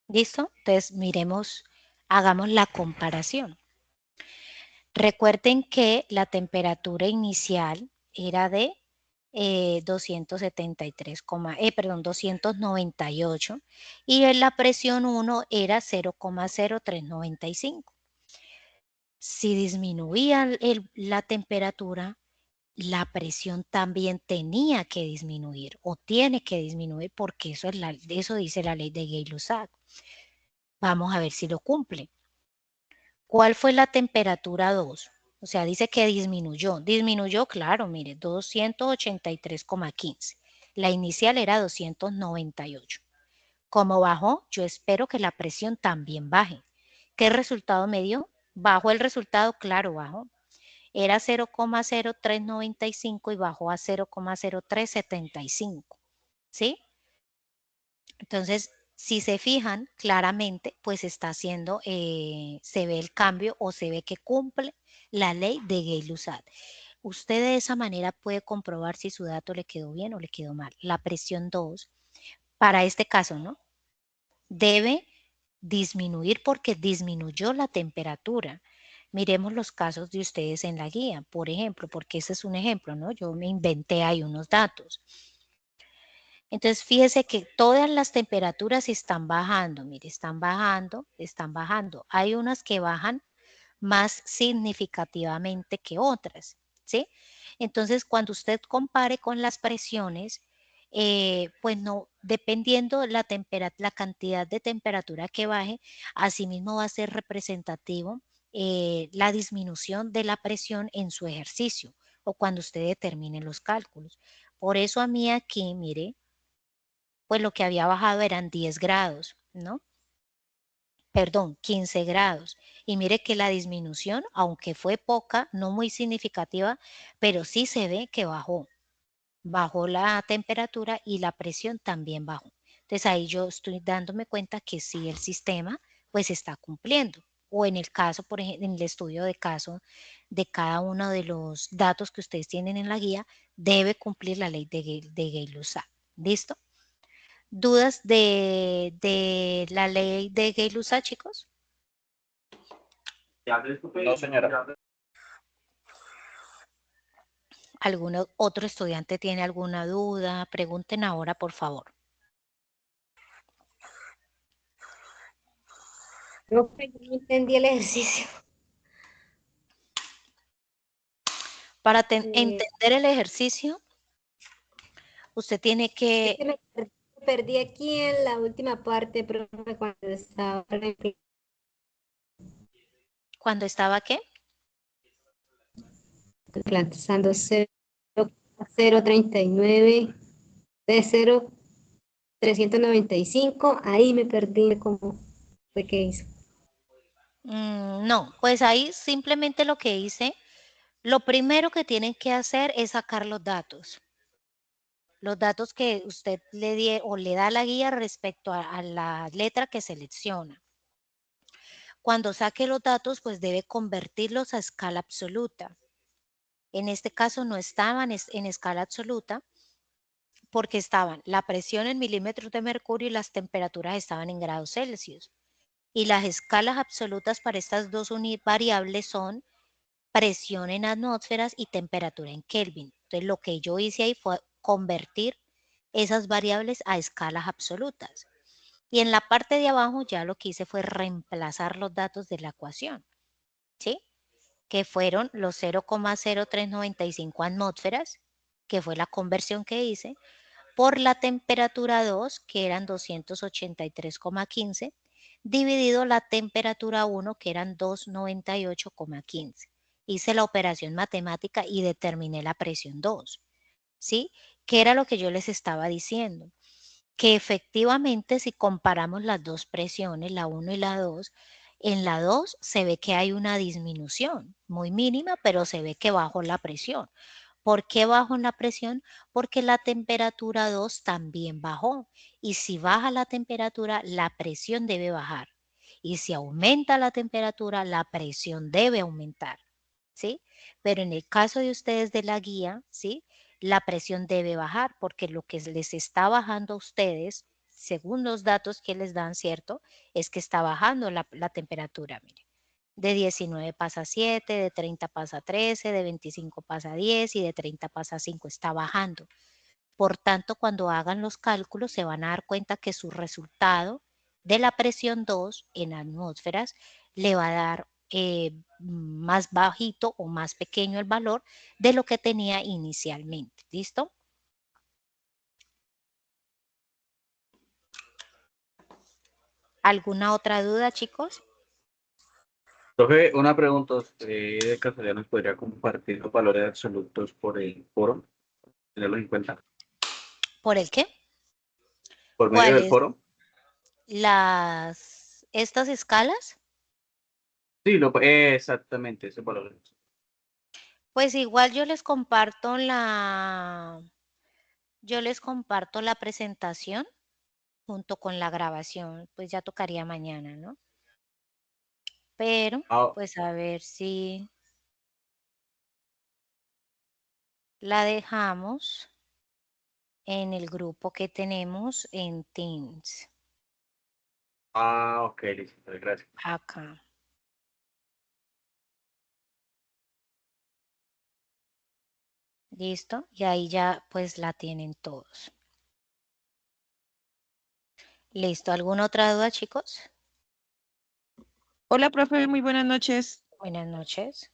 ¿Listo? Entonces miremos, hagamos la comparación. Recuerden que la temperatura inicial era de 298 y la presión 1 era 0,0395. Si disminuía la temperatura, la presión también tenía que disminuir o tiene que disminuir, porque eso dice la ley de Gay-Lussac. Vamos a ver si lo cumple. ¿Cuál fue la temperatura 2? O sea, dice que disminuyó. Disminuyó, claro, mire, 283,15. La inicial era 298. Como bajó, yo espero que la presión también baje. ¿Qué resultado me dio? Bajó el resultado, claro, bajó. Era 0,0395 y bajó a 0,0375. ¿Sí? Entonces, si se fijan claramente, pues está haciendo, se ve el cambio o se ve que cumple la ley de Gay-Lussac. Usted de esa manera puede comprobar si su dato le quedó bien o le quedó mal. La presión 2, para este caso, ¿no? Debe disminuir porque disminuyó la temperatura. Miremos los casos de ustedes en la guía, por ejemplo, porque ese es un ejemplo, ¿no? Yo me inventé ahí unos datos. Entonces, fíjese que todas las temperaturas están bajando, mire, están bajando, están bajando. Hay unas que bajan más significativamente que otras, ¿sí? Entonces, cuando usted compare con las presiones, pues no, dependiendo la cantidad de temperatura que baje, asimismo va a ser representativo la disminución de la presión en su ejercicio o cuando usted determine los cálculos. Por eso a mí aquí, mire, pues lo que había bajado eran 10 grados, ¿no? Perdón, 15 grados. Y mire que la disminución, aunque fue poca, no muy significativa, pero sí se ve que bajó. Bajó la temperatura y la presión también bajó. Entonces ahí yo estoy dándome cuenta que sí el sistema pues está cumpliendo. O en el caso, por ejemplo, en el estudio de caso de cada uno de los datos que ustedes tienen en la guía, debe cumplir la ley de Gay-Lussac. ¿Listo? ¿Dudas de la ley de Gay-Lussac, chicos? No, señora. ¿Algún otro estudiante tiene alguna duda? Pregunten ahora, por favor. No entendí el ejercicio. Para entender el ejercicio, usted tiene Es que... que me perdí aquí en la última parte, profe, cuando estaba ¿Cuándo estaba qué? reemplazando 0,039 de 0,395. Ahí me perdí como fue que hizo. No, pues ahí simplemente lo que hice, lo primero que tienen que hacer es sacar los datos. Los datos que usted le die o le da la guía respecto a la letra que selecciona. Cuando saque los datos, pues debe convertirlos a escala absoluta. En este caso no estaban en escala absoluta porque estaban la presión en milímetros de mercurio y las temperaturas estaban en grados Celsius. Y las escalas absolutas para estas dos variables son presión en atmósferas y temperatura en Kelvin. Entonces, lo que yo hice ahí fue convertir esas variables a escalas absolutas. Y en la parte de abajo ya lo que hice fue reemplazar los datos de la ecuación, ¿sí? Que fueron los 0,0395 atmósferas, que fue la conversión que hice, por la temperatura 2, que eran 283,15, dividido la temperatura 1, que eran 298,15. Hice la operación matemática y determiné la presión 2, ¿sí? ¿Qué era lo que yo les estaba diciendo? Que efectivamente si comparamos las dos presiones, la 1 y la 2, en la 2 se ve que hay una disminución, muy mínima, pero se ve que bajó la presión. ¿Por qué bajó la presión? Porque la temperatura 2 también bajó. Y si baja la temperatura, la presión debe bajar. Y si aumenta la temperatura, la presión debe aumentar. ¿Sí? Pero en el caso de ustedes de la guía, ¿sí? La presión debe bajar porque lo que les está bajando a ustedes, según los datos que les dan, ¿cierto? Es que está bajando la temperatura, mire. De 19 pasa a 7, de 30 pasa a 13, de 25 pasa a 10 y de 30 pasa a 5. Está bajando. Por tanto, cuando hagan los cálculos se van a dar cuenta que su resultado de la presión 2 en atmósferas le va a dar más bajito o más pequeño el valor de lo que tenía inicialmente. ¿Listo? ¿Alguna otra duda, chicos? Profe, una pregunta. ¿Usted de casualidad nos podría compartir los valores absolutos por el foro? Tenerlos en cuenta. ¿Por el qué? ¿Por medio del ¿Cuáles? foro? ¿Estas escalas? Sí, exactamente, esos valores. Pues igual yo les comparto la presentación junto con la grabación, pues ya tocaría mañana, ¿no? Pero, Ah, pues a ver si la dejamos en el grupo que tenemos en Teams, ok, listo, gracias. acá. ¿Listo? Y ahí ya pues la tienen todos. Listo. ¿Alguna otra duda, chicos? Hola, profe, muy buenas noches. Buenas noches.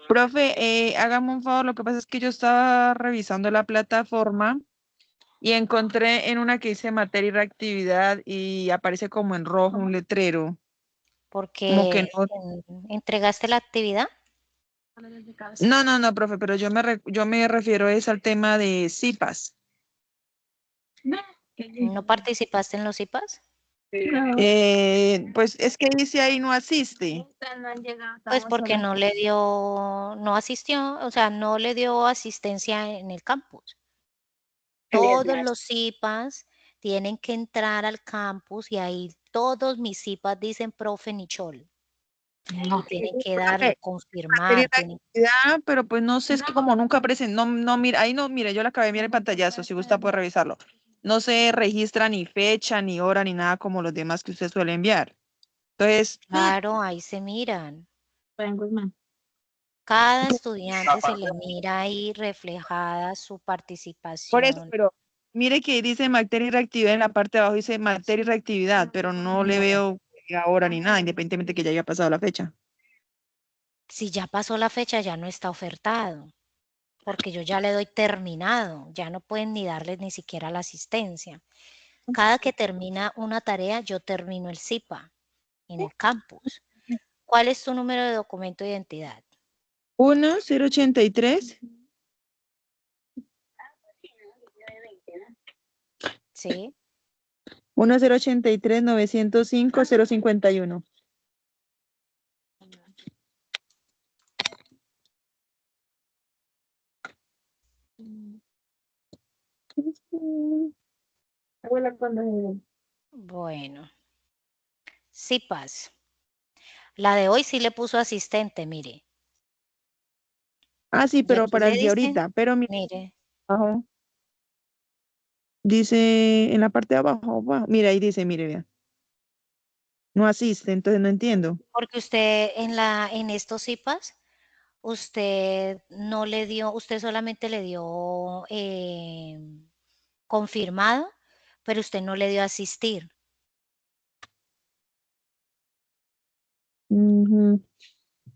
Profe, hágame un favor, lo que pasa es que yo estaba revisando la plataforma y encontré en una que dice materia y reactividad y aparece como en rojo un letrero, como que Porque no. entregaste la actividad. No, profe, pero yo me refiero es al tema de CIPAS. ¿No participaste en los IPAs? Pues es que dice ahí no asiste. Pues porque no asistió, o sea, no le dio asistencia en el campus. Todos los IPAs tienen que entrar al campus y ahí todos mis IPAs dicen profe Nichol. Y tienen que dar, Materia confirmar, de tienen. actividad, pero pues no sé, es que como nunca aparece, no, mira, ahí no, mire, yo la acabé de mirar el pantallazo, si gusta puede revisarlo. No se registra ni fecha, ni hora, ni nada como los demás que usted suele enviar. Entonces, Claro, ahí se miran. Cada estudiante se le mira ahí reflejada su por eso, participación. pero mire que dice materia y reactividad en la parte de abajo, dice materia y reactividad, pero no le veo hora ni nada, independientemente que ya haya pasado la fecha. Si ya pasó la fecha, ya no está ofertado, porque yo ya le doy terminado, ya no pueden ni darles ni siquiera la asistencia. Cada que termina una tarea, yo termino el CIPA en el campus. ¿Cuál es tu número de documento de identidad? 1083. ¿Sí? 1083 905 051. Bueno, CIPAS. La de hoy sí le puso asistente, mire. Ah, sí, Y pero aquí para le el de dice, ahorita, pero mire, mire, abajo, dice en la parte de abajo, mira, ahí dice, mire, vea, no asiste, entonces no entiendo. porque usted en estos CIPAS, usted no le dio, usted solamente le dio confirmado, pero usted no le dio asistir. Ujú.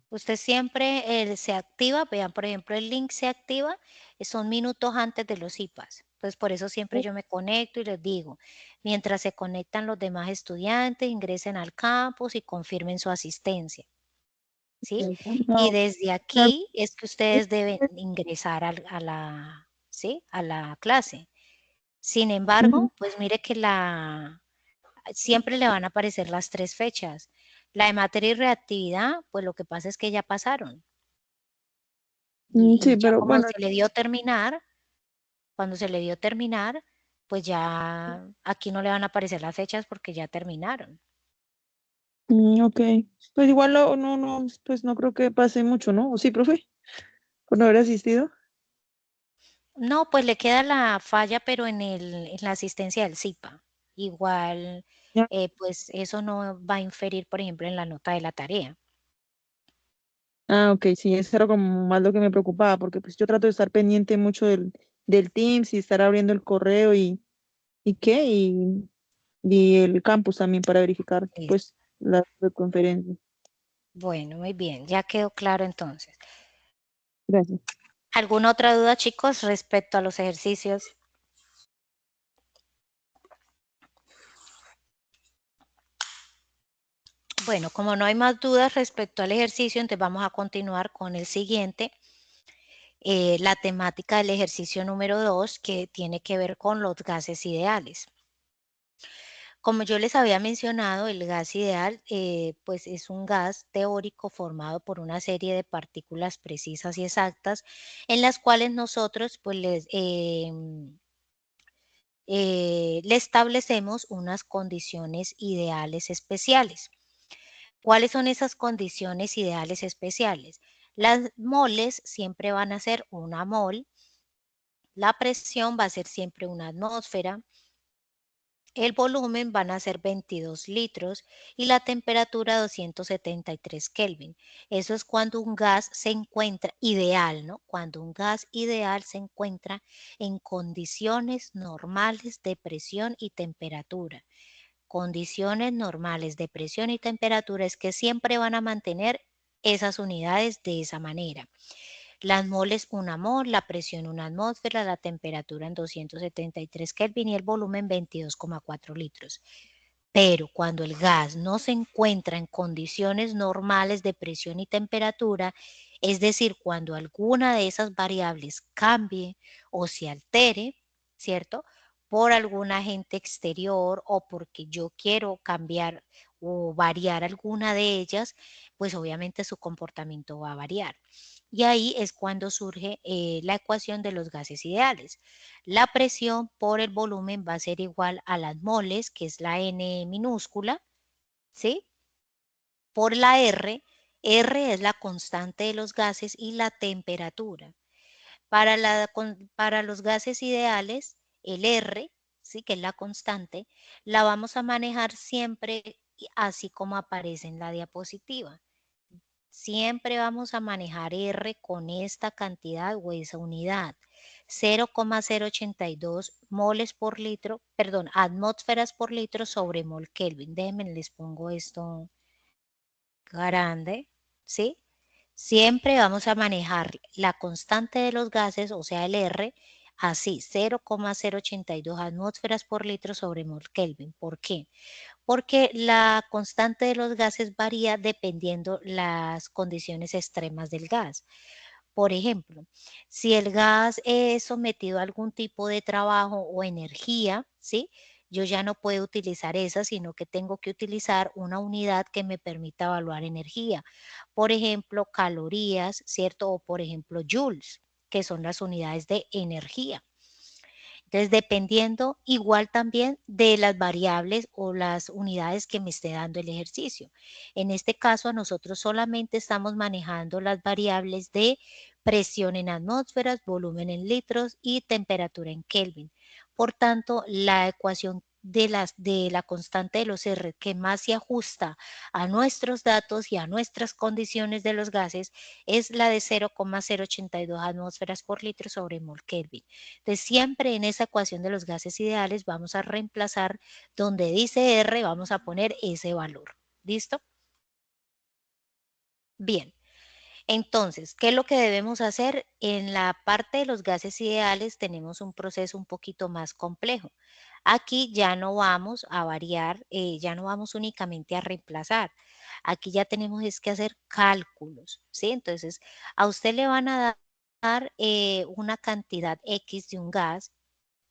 Usted siempre se activa, vean, por ejemplo, el link se activa, son minutos antes de los IPAs. Entonces, por eso siempre yo me conecto y les digo, mientras se conectan los demás estudiantes, ingresen al campus y confirmen su asistencia, ¿sí? Y No, desde aquí es que ustedes deben ingresar ¿sí? A la clase. Sin ujú. embargo, pues mire que siempre le van a aparecer las 3 fechas. La de materia y reactividad, pues lo que pasa es que ya pasaron. Sí, Y ya pero como bueno, se le dio terminar, cuando se le dio terminar, pues ya aquí no le van a aparecer las fechas porque ya terminaron. ok. Pues igual no, pues no creo que pase mucho, ¿no? ¿O sí, profe? Por no haber asistido. No, pues le queda la falla, pero en la asistencia del CIPA. Igual, Ya. pues eso no va a inferir, por ejemplo, en la nota de la tarea. Ah, ok, sí, eso era como más lo que me preocupaba, porque pues yo trato de estar pendiente mucho del Teams y estar abriendo el correo y qué, y el campus también para verificar Listo. pues la conferencia. Bueno, muy bien, ya quedó claro entonces. Gracias. ¿Alguna otra duda, chicos, respecto a los ejercicios? Bueno, como no hay más dudas respecto al ejercicio, entonces vamos a continuar con el siguiente, la temática del ejercicio número 2, que tiene que ver con los gases ideales. Como yo les había mencionado, el gas ideal, pues es un gas teórico formado por una serie de partículas precisas y exactas, en las cuales nosotros pues le establecemos unas condiciones ideales especiales. ¿Cuáles son esas condiciones ideales especiales? Las moles siempre van a ser una mol, la presión va a ser siempre una atmósfera, El volumen van a ser 22 litros y la temperatura 273 Kelvin. Eso es cuando un gas se encuentra ideal, ¿no? Cuando un gas ideal se encuentra en condiciones normales de presión y temperatura. Condiciones normales de presión y temperatura es que siempre van a mantener esas unidades de esa manera. Las moles 1 mol, la presión 1 atmósfera, la temperatura en 273 Kelvin y el volumen 22,4 litros. Pero cuando el gas no se encuentra en condiciones normales de presión y temperatura, es decir, cuando alguna de esas variables cambie o se altere, ¿cierto? Por algún agente exterior o porque yo quiero cambiar o variar alguna de ellas, pues obviamente su comportamiento va a variar. Y ahí es cuando surge la ecuación de los gases ideales. La presión por el volumen va a ser igual a las moles, que es la N minúscula, ¿sí? Por la R. R es la constante de los gases y la temperatura. Para los gases ideales, el R, ¿sí? Que es la constante, la vamos a manejar siempre así como aparece en la diapositiva. Siempre vamos a manejar R con esta cantidad o esa unidad. 0,082 moles por litro, perdón, atmósferas por litro sobre mol Kelvin. Déjenme, les pongo esto grande, ¿sí? Siempre vamos a manejar la constante de los gases, o sea, el R, así, 0,082 atmósferas por litro sobre mol Kelvin. ¿Por qué? Porque la constante de los gases varía dependiendo las condiciones extremas del gas. Por ejemplo, si el gas es sometido a algún tipo de trabajo o energía, ¿sí? Yo ya no puedo utilizar esa, sino que tengo que utilizar una unidad que me permita evaluar energía. Por ejemplo, calorías, ¿cierto? O por ejemplo, joules, que son las unidades de energía. Entonces, dependiendo igual también de las variables o las unidades que me esté dando el ejercicio. En este caso, nosotros solamente estamos manejando las variables de presión en atmósferas, volumen en litros y temperatura en Kelvin. Por tanto, la ecuación de la constante de los R que más se ajusta a nuestros datos y a nuestras condiciones de los gases es la de 0,082 atmósferas por litro sobre mol Kelvin. Entonces, siempre en esa ecuación de los gases ideales vamos a reemplazar donde dice R, vamos a poner ese valor. ¿Listo? Bien. Entonces, ¿qué es lo que debemos hacer? En la parte de los gases ideales tenemos un proceso un poquito más complejo. Aquí ya no vamos a variar, ya no vamos únicamente a reemplazar. Aquí ya tenemos es que hacer cálculos, ¿sí? Entonces, a usted le van a dar una cantidad X de un gas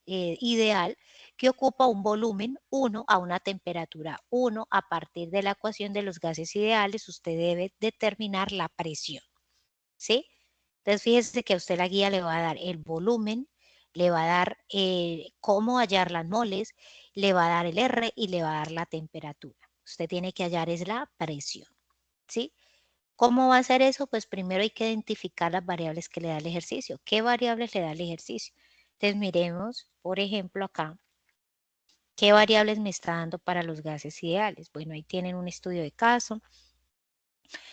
ideal que ocupa un volumen 1 a una temperatura 1. A partir de la ecuación de los gases ideales, usted debe determinar la presión, ¿sí? Entonces, fíjese que a usted la guía le va a dar el volumen, le va a dar cómo hallar las moles, le va a dar el R y le va a dar la temperatura. Usted tiene que hallar es la presión, ¿sí? ¿Cómo va a hacer eso? Pues primero hay que identificar las variables que le da el ejercicio. ¿Qué variables le da el ejercicio? Entonces miremos, por ejemplo, acá, ¿qué variables me está dando para los gases ideales? Bueno, ahí tienen un estudio de caso.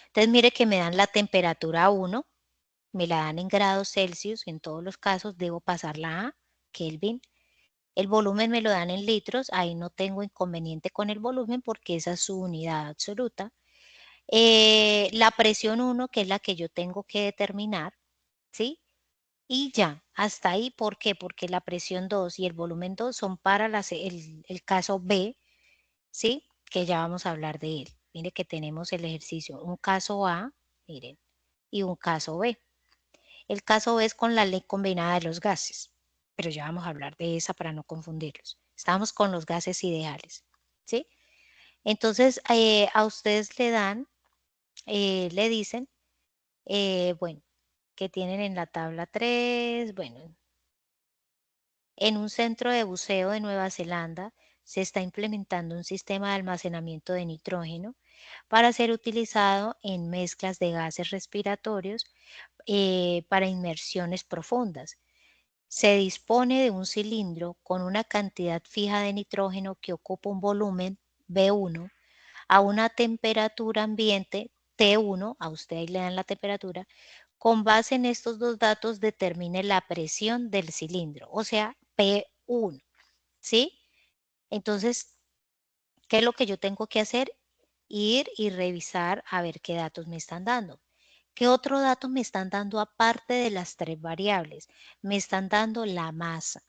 Entonces mire que me dan la temperatura 1, me la dan en grados Celsius, en todos los casos debo pasarla a Kelvin. El volumen me lo dan en litros, ahí no tengo inconveniente con el volumen porque esa es su unidad absoluta. La presión 1, que es la que yo tengo que determinar, ¿sí? Y ya, hasta ahí, ¿por qué? Porque la presión 2 y el volumen 2 son para el caso B, ¿sí? Que ya vamos a hablar de él. Mire que tenemos el ejercicio, un caso A, miren, y un caso B. El caso B es con la ley combinada de los gases, pero ya vamos a hablar de esa para no confundirlos. Estamos con los gases ideales, ¿sí? Entonces, a ustedes le dan, le dicen, bueno, que tienen en la tabla 3, bueno, en un centro de buceo de Nueva Zelanda se está implementando un sistema de almacenamiento de nitrógeno para ser utilizado en mezclas de gases respiratorios para inmersiones profundas. se dispone de un cilindro con una cantidad fija de nitrógeno que ocupa un volumen B1 a una temperatura ambiente T1, a usted ahí le dan la temperatura, con base en estos dos datos determine la presión del cilindro, o sea, P1, ¿sí? Entonces, ¿qué es lo que yo tengo que hacer? Ir y revisar a ver qué datos me están dando. ¿Qué otro dato me están dando aparte de las tres variables? Me están dando la masa.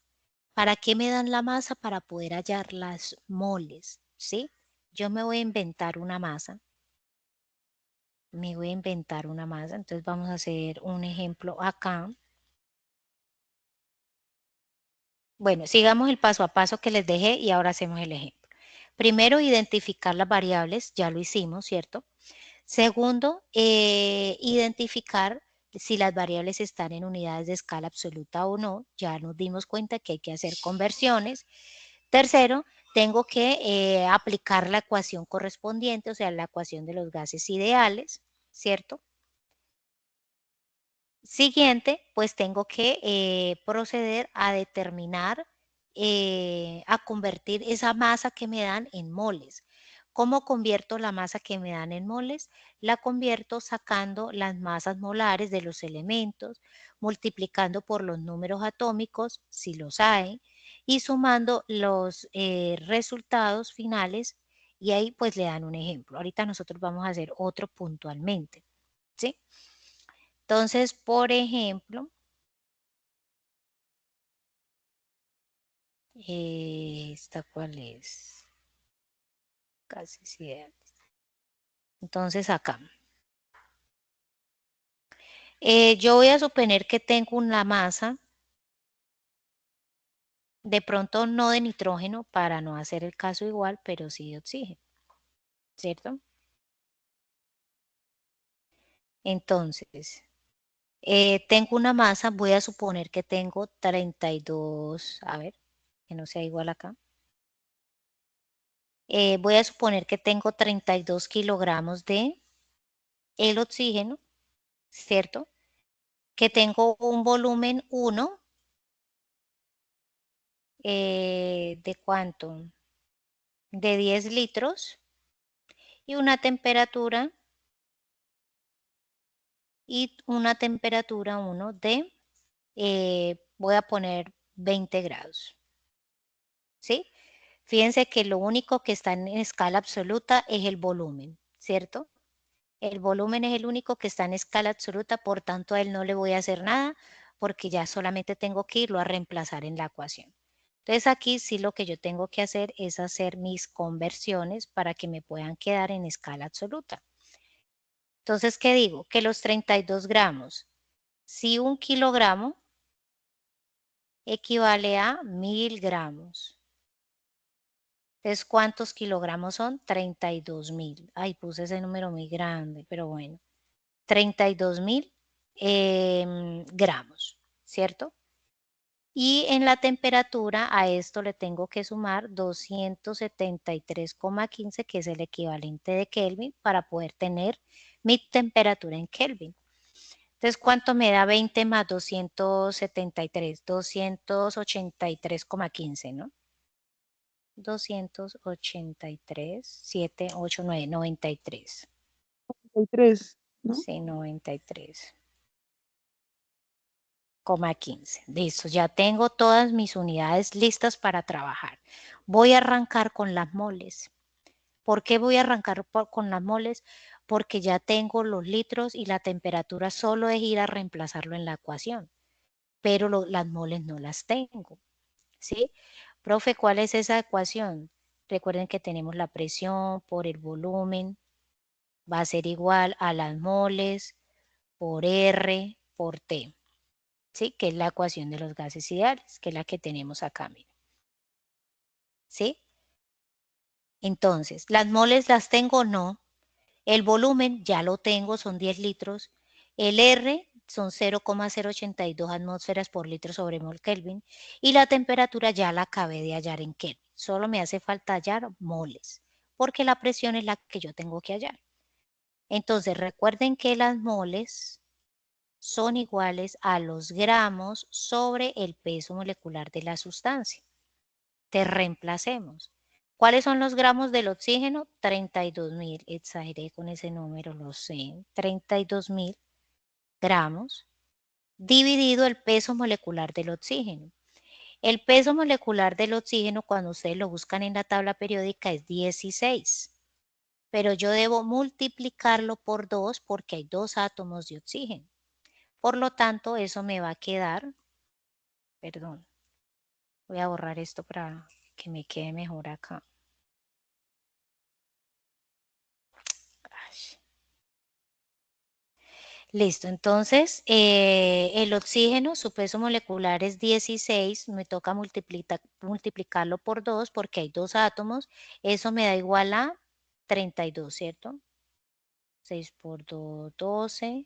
¿Para qué me dan la masa? Para poder hallar las moles, ¿sí? Yo me voy a inventar una masa. Entonces vamos a hacer un ejemplo acá. Bueno, sigamos el paso a paso que les dejé y ahora hacemos el ejemplo. Primero, identificar las variables, ya lo hicimos, ¿cierto? Segundo, identificar si las variables están en unidades de escala absoluta o no. Ya nos dimos cuenta que hay que hacer conversiones. Tercero, tengo que aplicar la ecuación correspondiente, o sea, la ecuación de los gases ideales, ¿cierto? Siguiente, pues tengo que proceder a determinar, a convertir esa masa que me dan en moles. ¿Cómo convierto la masa que me dan en moles? La convierto sacando las masas molares de los elementos, multiplicando por los números atómicos, si los hay, y sumando los resultados finales, y ahí pues le dan un ejemplo. Ahorita nosotros vamos a hacer otro puntualmente, ¿sí? Entonces, por ejemplo, ¿esta cuál es? Casi ideales. Entonces, acá. Yo voy a suponer que tengo una masa, de pronto no de nitrógeno, para no hacer el caso igual, pero sí de oxígeno, ¿cierto? Entonces, tengo una masa, voy a suponer que tengo 32, a ver, que no sea igual acá. Voy a suponer que tengo 32 kilogramos de el oxígeno, ¿cierto? Que tengo un volumen 1, ¿de cuánto? De 10 litros y una temperatura 1 de, voy a poner 20 grados, ¿sí? Fíjense que lo único que está en escala absoluta es el volumen, ¿cierto? El volumen es el único que está en escala absoluta, por tanto a él no le voy a hacer nada porque ya solamente tengo que irlo a reemplazar en la ecuación. Entonces aquí sí lo que yo tengo que hacer es hacer mis conversiones para que me puedan quedar en escala absoluta. Entonces, ¿qué digo? Que los 32 gramos, si 1 kilogramo equivale a 1000 gramos. Entonces, ¿cuántos kilogramos son? 32.000. Ay, puse ese número muy grande, pero bueno. 32.000 gramos, ¿cierto? Y en la temperatura a esto le tengo que sumar 273,15, que es el equivalente de Kelvin, para poder tener mi temperatura en Kelvin. Entonces, ¿cuánto me da 20 más 273? 283,15, ¿no? 283, 7, 8, 9, 93. 33, ¿no? Sí, 93,15. Listo, ya tengo todas mis unidades listas para trabajar. Voy a arrancar con las moles. ¿Por qué voy a arrancar con las moles? Porque ya tengo los litros y la temperatura, solo es ir a reemplazarlo en la ecuación, pero las moles no las tengo, ¿sí? Profe, ¿cuál es esa ecuación? Recuerden que tenemos la presión por el volumen, va a ser igual a las moles por R por T, ¿sí? Que es la ecuación de los gases ideales, que es la que tenemos acá, miren, ¿sí? Entonces, ¿las moles las tengo? No. El volumen ya lo tengo, son 10 litros. El R son 0,082 atmósferas por litro sobre mol Kelvin. Y la temperatura ya la acabé de hallar en Kelvin. Solo me hace falta hallar moles, porque la presión es la que yo tengo que hallar. Entonces, recuerden que las moles son iguales a los gramos sobre el peso molecular de la sustancia. Te reemplacemos. ¿Cuáles son los gramos del oxígeno? 32.000. Exageré con ese número, lo sé. 32.000 gramos dividido el peso molecular del oxígeno. El peso molecular del oxígeno, cuando ustedes lo buscan en la tabla periódica, es 16. Pero yo debo multiplicarlo por 2 porque hay 2 átomos de oxígeno. Por lo tanto, eso me va a quedar, perdón, voy a borrar esto para que me quede mejor acá. Ay. Listo, entonces el oxígeno, su peso molecular es 16, me toca multiplicarlo por 2 porque hay 2 átomos, eso me da igual a 32, ¿cierto? 6 por 2, 12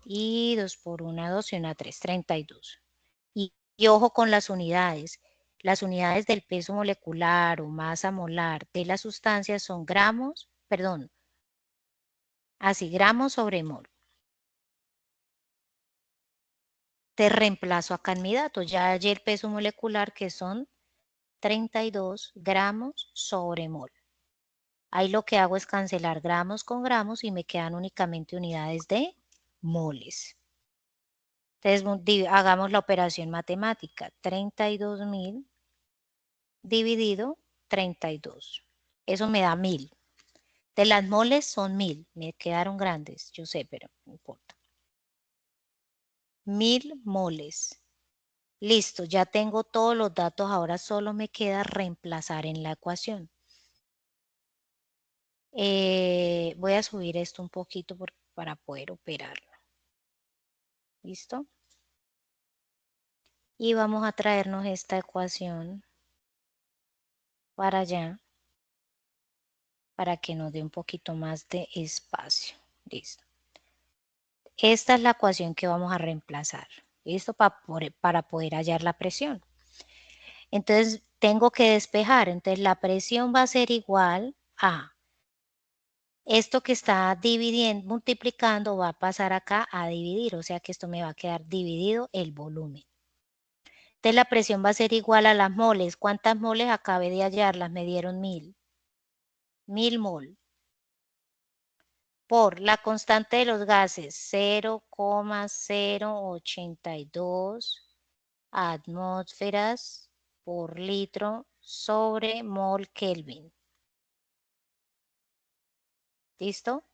y 2 por 1, 2 y 1, 3, 32. Y ojo con las unidades del peso molecular o masa molar de la sustancia son gramos, perdón, así gramos sobre mol. Te reemplazo acá en mi dato. Ya hallé el peso molecular que son 32 gramos sobre mol. Ahí lo que hago es cancelar gramos con gramos y me quedan únicamente unidades de moles. Entonces hagamos la operación matemática. 32.000 dividido 32. Eso me da 1.000. De las moles son 1.000. Me quedaron grandes, yo sé, pero no importa. 1.000 moles. Listo, ya tengo todos los datos, ahora solo me queda reemplazar en la ecuación. Voy a subir esto un poquito para poder operarlo. ¿Listo? Y vamos a traernos esta ecuación para allá, para que nos dé un poquito más de espacio. Listo. Esta es la ecuación que vamos a reemplazar. ¿Listo? Para poder hallar la presión. Entonces, tengo que despejar. Entonces, la presión va a ser igual a esto que está dividiendo, multiplicando, va a pasar acá a dividir. O sea que esto me va a quedar dividido el volumen. Entonces, la presión va a ser igual a las moles. ¿Cuántas moles acabé de hallarlas? Me dieron 1.000. 1.000 mol. Por la constante de los gases, 0,082 atmósferas por litro sobre mol Kelvin. ¿Listo?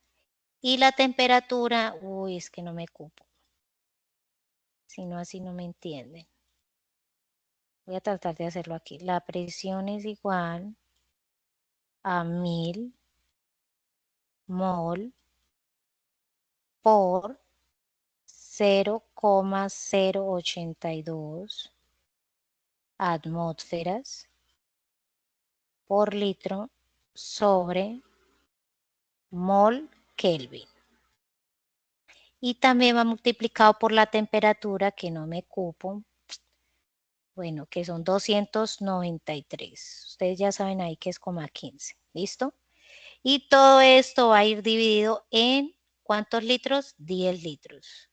Y la temperatura, uy, es que no me cupo. Si no, así no me entienden. Voy a tratar de hacerlo aquí. La presión es igual a 1.000 mol por 0,082 atmósferas por litro sobre mol Kelvin. Y también va multiplicado por la temperatura, que no me cupo, bueno, que son 293. Ustedes ya saben ahí que es 15. ¿Listo? Y todo esto va a ir dividido en ¿cuántos litros? 10 litros.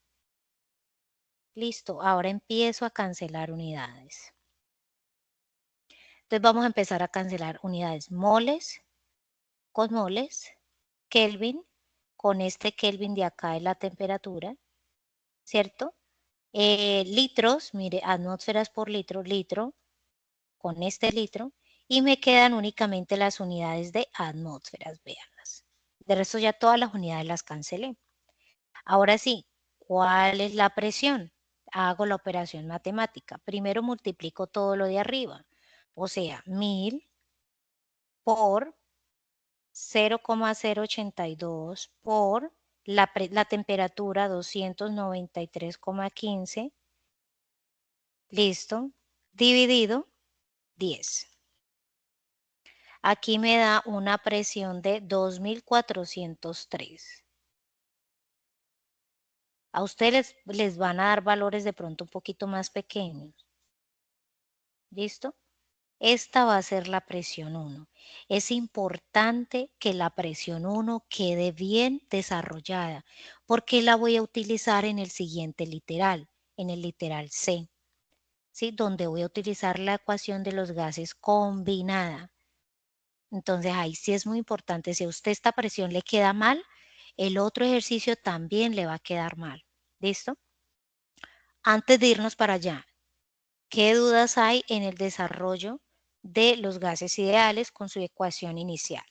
Listo, ahora empiezo a cancelar unidades. Entonces vamos a empezar a cancelar unidades. Moles con moles, Kelvin, con este Kelvin de acá de la temperatura, ¿cierto? Litros, mire, atmósferas por litro, litro, con este litro, y me quedan únicamente las unidades de atmósferas, véanlas. De resto ya todas las unidades las cancelé. Ahora sí, ¿cuál es la presión? Hago la operación matemática. Primero multiplico todo lo de arriba, o sea, 1.000 por 0,082 por la temperatura 293,15, listo, dividido 10. Aquí me da una presión de 2.403. A ustedes les van a dar valores de pronto un poquito más pequeños. ¿Listo? Esta va a ser la presión 1. Es importante que la presión 1 quede bien desarrollada, porque la voy a utilizar en el siguiente literal, en el literal C, ¿sí? Donde voy a utilizar la ecuación de los gases combinada. Entonces ahí sí es muy importante, si a usted esta presión le queda mal, el otro ejercicio también le va a quedar mal. ¿Listo? Antes de irnos para allá, ¿qué dudas hay en el desarrollo de los gases ideales con su ecuación inicial?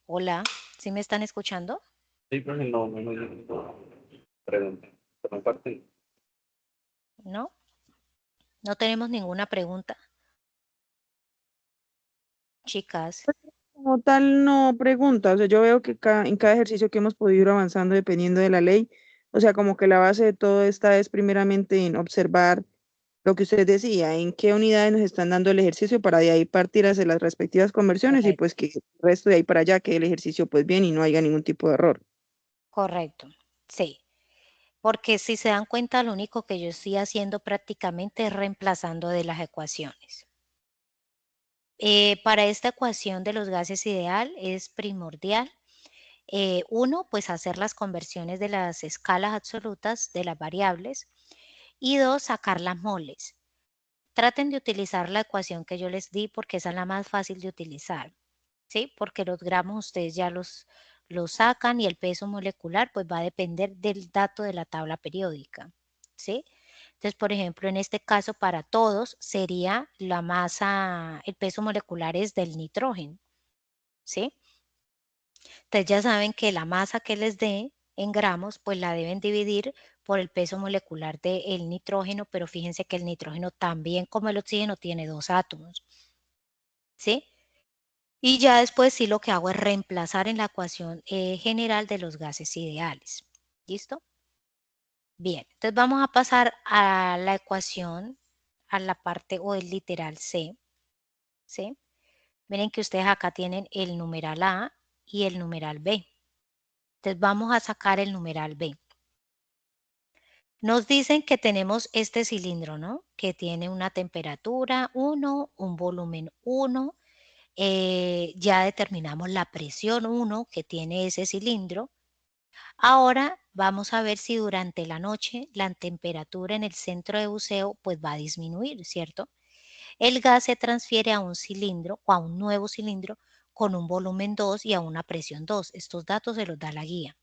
Hola, ¿sí me están escuchando? Sí, pero no pregunta. Por mi parte, ¿No? No tenemos ninguna pregunta. Chicas, Como tal, no pregunta. O sea, yo veo que en cada ejercicio que hemos podido ir avanzando dependiendo de la ley, o sea, como que la base de todo está es primeramente en observar lo que usted decía, en qué unidades nos están dando el ejercicio para de ahí partir hacia las respectivas conversiones y correcto, pues que el resto de ahí para allá quede el ejercicio pues bien y no haya ningún tipo de error. correcto. Sí, porque si se dan cuenta, lo único que yo estoy haciendo prácticamente es reemplazando de las ecuaciones. Para esta ecuación de los gases ideal es primordial, uno, pues hacer las conversiones de las escalas absolutas de las variables y dos, sacar las moles. Traten de utilizar la ecuación que yo les di porque esa es la más fácil de utilizar, ¿sí? Porque los gramos ustedes ya los sacan y el peso molecular pues va a depender del dato de la tabla periódica, ¿sí? Entonces, por ejemplo, en este caso para todos sería la masa, el peso molecular es del nitrógeno, ¿sí? Entonces ya saben que la masa que les dé en gramos, pues la deben dividir por el peso molecular del nitrógeno, pero fíjense que el nitrógeno también como el oxígeno tiene dos átomos, ¿sí? Y ya después sí lo que hago es reemplazar en la ecuación general de los gases ideales. ¿Listo? Bien, entonces vamos a pasar a la ecuación, a la parte o el literal C, ¿sí? Miren que ustedes acá tienen el numeral A y el numeral B. Entonces vamos a sacar el numeral B. Nos dicen que tenemos este cilindro, ¿no? Que tiene una temperatura 1, un volumen 1. Ya determinamos la presión 1 que tiene ese cilindro. Ahora vamos a ver si durante la noche la temperatura en el centro de buceo pues va a disminuir, ¿cierto? El gas se transfiere a un cilindro o a un nuevo cilindro con un volumen 2 y a una presión 2. Estos datos se los da la guía.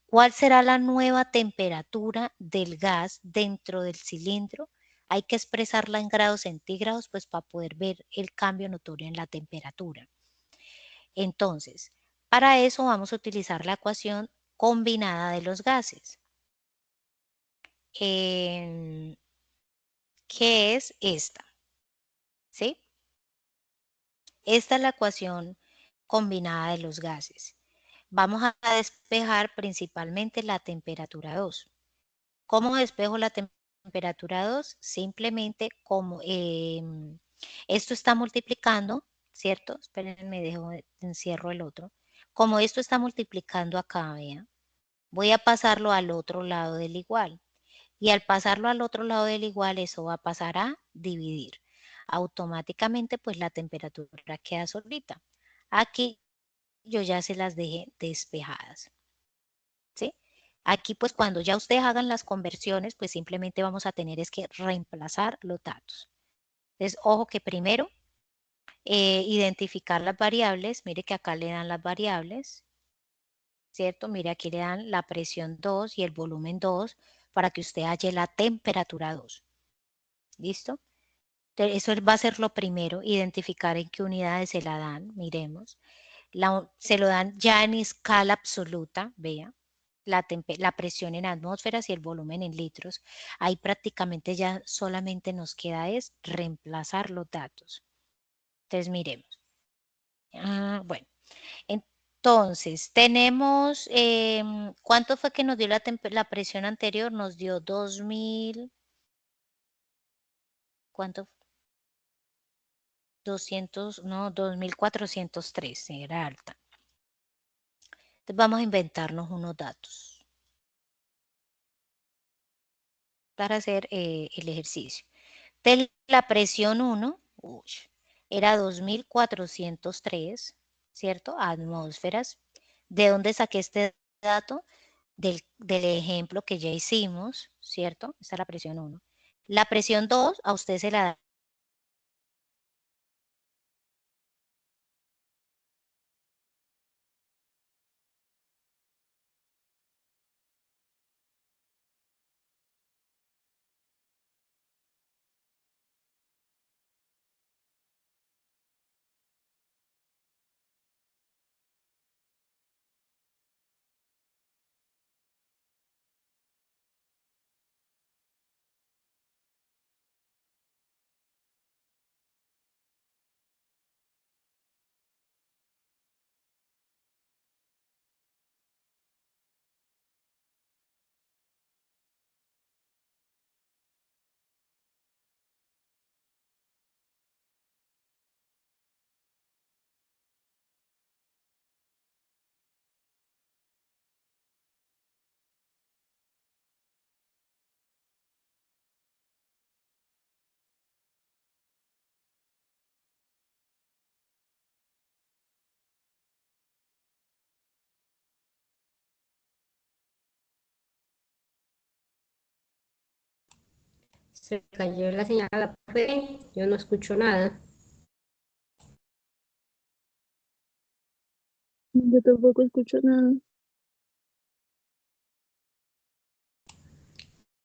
¿Cuál será la nueva temperatura del gas dentro del cilindro? Hay que expresarla en grados centígrados pues para poder ver el cambio notorio en la temperatura. Entonces, para eso vamos a utilizar la ecuación combinada de los gases, que es esta, ¿sí? Esta es la ecuación combinada de los gases. Vamos a despejar principalmente la temperatura 2. ¿Cómo despejo la temperatura 2? Simplemente como esto está multiplicando, ¿cierto? Espérenme, encierro el otro. Como esto está multiplicando acá, vean, voy a pasarlo al otro lado del igual. Y al pasarlo al otro lado del igual, eso va a pasar a dividir. Automáticamente, pues la temperatura queda solita. Aquí yo ya se las dejé despejadas, ¿sí? Aquí, pues cuando ya ustedes hagan las conversiones, pues simplemente vamos a tener es que reemplazar los datos. Entonces, ojo que primero, identificar las variables. Mire que acá le dan las variables, ¿cierto? Mire, aquí le dan la presión 2 y el volumen 2 para que usted halle la temperatura 2. ¿Listo? Entonces, eso va a ser lo primero, identificar en qué unidades se la dan, miremos. Se lo dan ya en escala absoluta, vea, la presión en atmósferas y el volumen en litros. Ahí prácticamente ya solamente nos queda es reemplazar los datos. Entonces, miremos. Bueno, entonces tenemos, ¿cuánto fue que nos dio la presión anterior? Nos dio 2000, ¿cuánto? 200, no, 2403, era alta. Entonces vamos a inventarnos unos datos para hacer el ejercicio. De la presión 1, era 2403, ¿cierto? Atmósferas. ¿De dónde saqué este dato? Del ejemplo que ya hicimos, ¿cierto? Esta es la presión 1. La presión 2 a usted se la da. Se cayó la señal a la profe, yo no escucho nada. Yo tampoco escucho nada.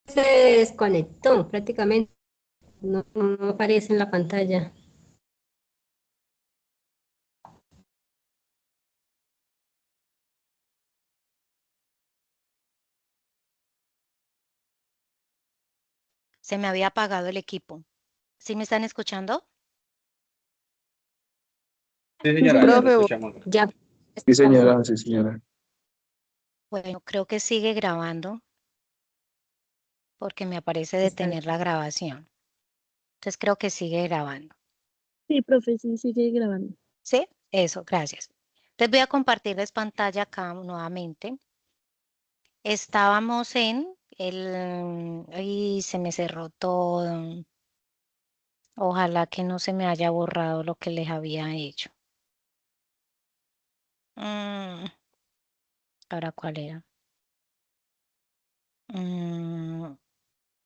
Se desconectó prácticamente, no aparece en la pantalla. Se me había apagado el equipo. ¿Sí me están escuchando? Sí, señora, ya lo Profe, escuchamos. Ya. Sí, señora, sí, señora. Bueno, creo que sigue grabando porque me aparece Está detener la grabación. Entonces creo que sigue grabando. Sí, profe, sí, sigue grabando. ¿Sí? Eso, gracias. Entonces voy a compartirles pantalla acá nuevamente. Estábamos en el... Ay, se me cerró todo. Ojalá que no se me haya borrado lo que les había hecho. ¿Ahora cuál era?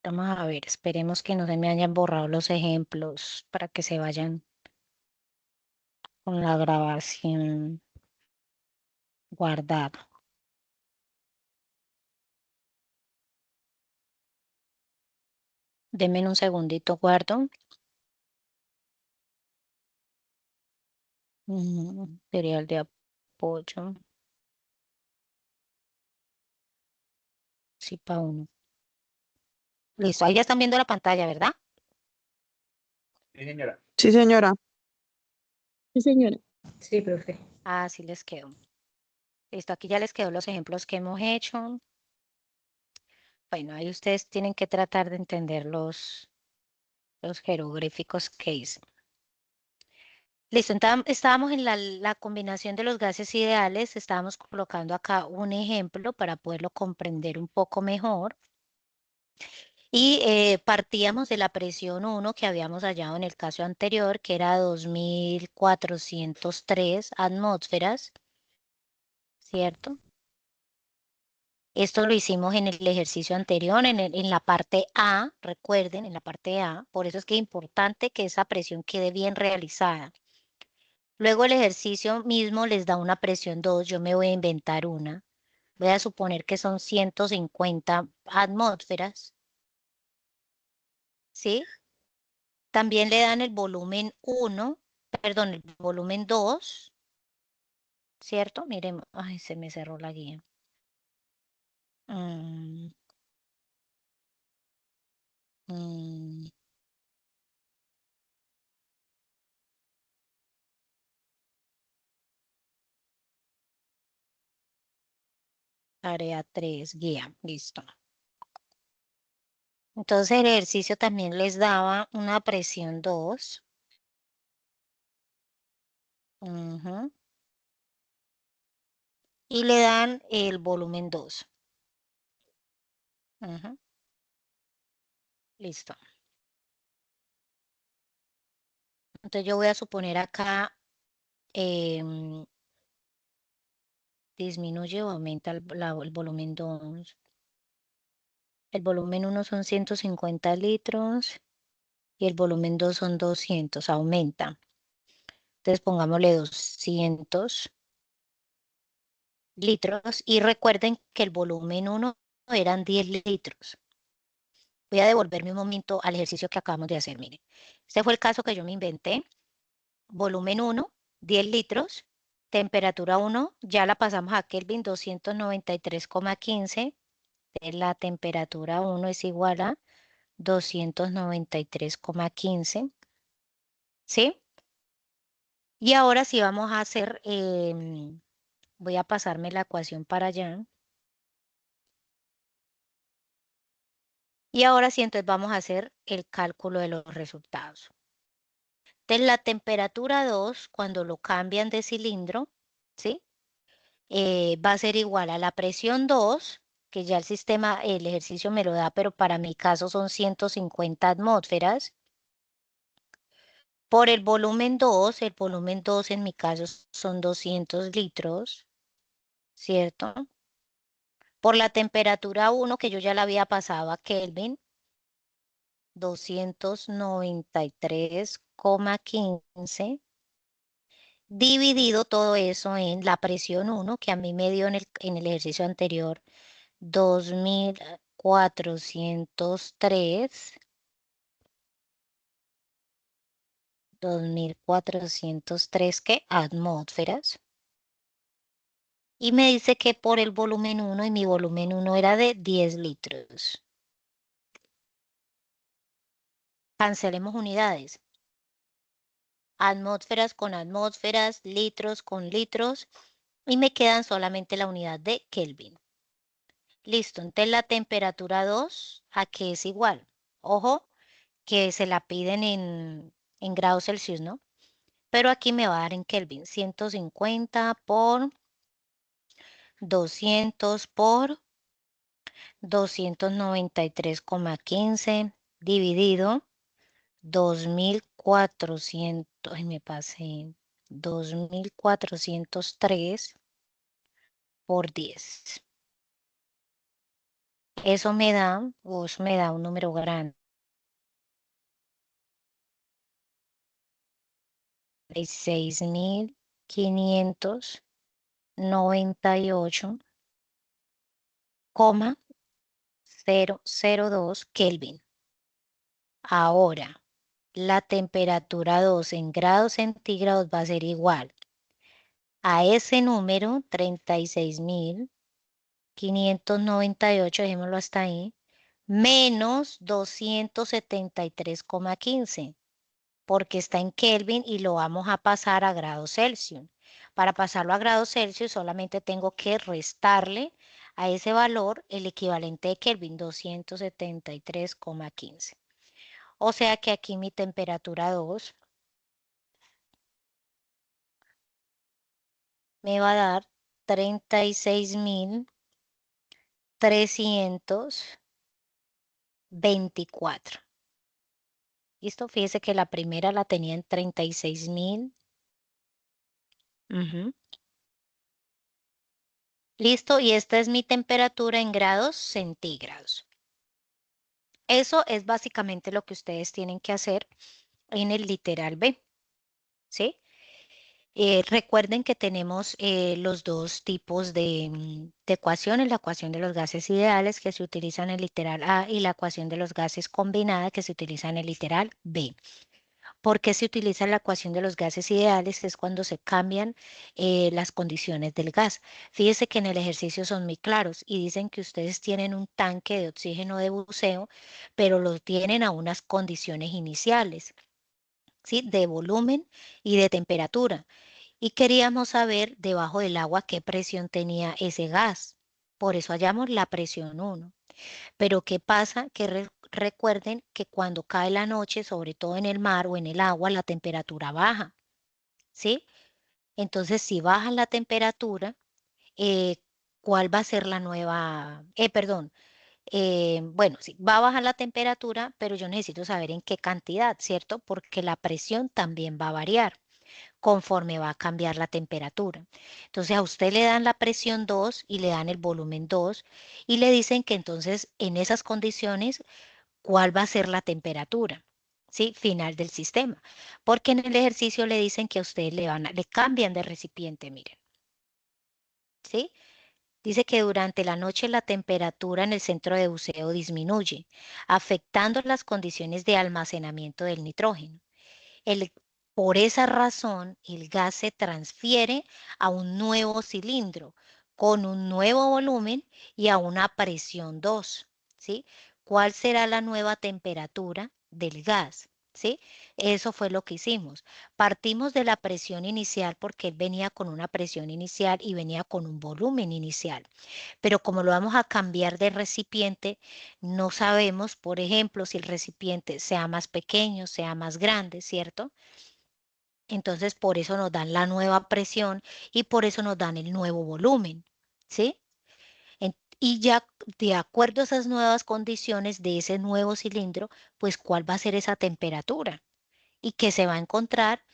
Vamos a ver, esperemos que no se me hayan borrado los ejemplos para que se vayan con la grabación guardada. Denme un segundito, guardo. Material de apoyo. Sí, para uno. Listo, ahí ya están viendo la pantalla, ¿verdad? Sí, señora. sí, señora. Sí, señora. Sí, profe. Ah, sí les quedó. Listo, aquí ya les quedó los ejemplos que hemos hecho. Bueno, ahí ustedes tienen que tratar de entender los jeroglíficos que hice. Listo, estábamos en la combinación de los gases ideales, estábamos colocando acá un ejemplo para poderlo comprender un poco mejor. Y partíamos de la presión 1 que habíamos hallado en el caso anterior, que era 2403 atmósferas, ¿cierto? Esto lo hicimos en el ejercicio anterior, en la parte A, recuerden, en la parte A, por eso es que es importante que esa presión quede bien realizada. Luego el ejercicio mismo les da una presión 2, yo me voy a inventar una. Voy a suponer que son 150 atmósferas, ¿sí? También le dan el volumen 1, perdón, el volumen 2, ¿cierto? Miren, ay, se me cerró la guía. Mm, mm, Tarea 3, guía, listo. Entonces el ejercicio también les daba una presión 2. y le dan el volumen 2. Ujú. Listo. Entonces yo voy a suponer acá, disminuye o aumenta el volumen 2. El volumen 1 son 150 litros y el volumen 2 son 200, aumenta. Entonces pongámosle 200 litros y recuerden que el volumen 1 eran 10 litros. Voy a devolverme un momento al ejercicio que acabamos de hacer, miren. Este fue el caso que yo me inventé. Volumen 1, 10 litros. Temperatura 1, ya la pasamos a Kelvin, 293,15. La temperatura 1 es igual a 293,15. ¿Sí? Y ahora sí vamos a hacer, voy a pasarme la ecuación para allá. Y ahora sí, entonces vamos a hacer el cálculo de los resultados. Entonces la temperatura 2, cuando lo cambian de cilindro, ¿sí? Va a ser igual a la presión 2, que ya el sistema, el ejercicio me lo da, pero para mi caso son 150 atmósferas, por el volumen 2 en mi caso son 200 litros, ¿cierto? Por la temperatura 1, que yo ya la había pasado a Kelvin, 293,15, dividido todo eso en la presión 1, que a mí me dio en el ejercicio anterior, 2403, 2403 ¿qué? Atmósferas. Y me dice que por el volumen 1, y mi volumen 1 era de 10 litros. Cancelemos unidades. Atmósferas con atmósferas, litros con litros, y me quedan solamente la unidad de Kelvin. Listo, entonces la temperatura 2, ¿a qué es igual? Ojo, que se la piden en grados Celsius, ¿no? Pero aquí me va a dar en Kelvin, 150 por 200 por 293,15 dividido 2400, ay, me pasé, 2403 por 10. Eso me da un número grande, 66.598,002 Kelvin. Ahora, la temperatura 2 en grados centígrados va a ser igual a ese número, 36.598, dejémoslo hasta ahí, menos 273,15, porque está en Kelvin y lo vamos a pasar a grados Celsius. Para pasarlo a grados Celsius solamente tengo que restarle a ese valor el equivalente de Kelvin, 273,15. O sea que aquí mi temperatura 2 me va a dar 36.324. ¿Listo? Fíjese que la primera la tenía en 36.000. Listo, y esta es mi temperatura en grados centígrados. Eso es básicamente lo que ustedes tienen que hacer en el literal B, ¿sí? Recuerden que tenemos los dos tipos de ecuaciones, la ecuación de los gases ideales que se utiliza en el literal A y la ecuación de los gases combinada que se utiliza en el literal B. ¿Por qué se utiliza la ecuación de los gases ideales? Es cuando se cambian las condiciones del gas. Fíjese que en el ejercicio son muy claros y dicen que ustedes tienen un tanque de oxígeno de buceo, pero lo tienen a unas condiciones iniciales, ¿sí? De volumen y de temperatura. Y queríamos saber debajo del agua qué presión tenía ese gas. Por eso hallamos la presión 1. Pero ¿qué pasa? Que recuerden que cuando cae la noche, sobre todo en el mar o en el agua, la temperatura baja, ¿sí? Entonces, si baja la temperatura, cuál va a ser la nueva, perdón, bueno, sí, va a bajar la temperatura, pero yo necesito saber en qué cantidad, ¿cierto? Porque la presión también va a variar conforme va a cambiar la temperatura. Entonces a usted le dan la presión 2 y le dan el volumen 2 y le dicen que entonces en esas condiciones, ¿cuál va a ser la temperatura? ¿Sí? Final del sistema. Porque en el ejercicio le dicen que a usted le cambian de recipiente, miren. ¿Sí? Dice que durante la noche la temperatura en el centro de buceo disminuye, afectando las condiciones de almacenamiento del nitrógeno. El- por esa razón, el gas se transfiere a un nuevo cilindro con un nuevo volumen y a una presión 2, ¿sí? ¿Cuál será la nueva temperatura del gas? ¿Sí? Eso fue lo que hicimos. Partimos de la presión inicial porque él venía con una presión inicial y venía con un volumen inicial. Pero como lo vamos a cambiar de recipiente, no sabemos, por ejemplo, si el recipiente sea más pequeño, sea más grande, ¿cierto? Entonces, por eso nos dan la nueva presión y por eso nos dan el nuevo volumen, ¿sí? Y ya de acuerdo a esas nuevas condiciones de ese nuevo cilindro, pues cuál va a ser esa temperatura y que se va a encontrar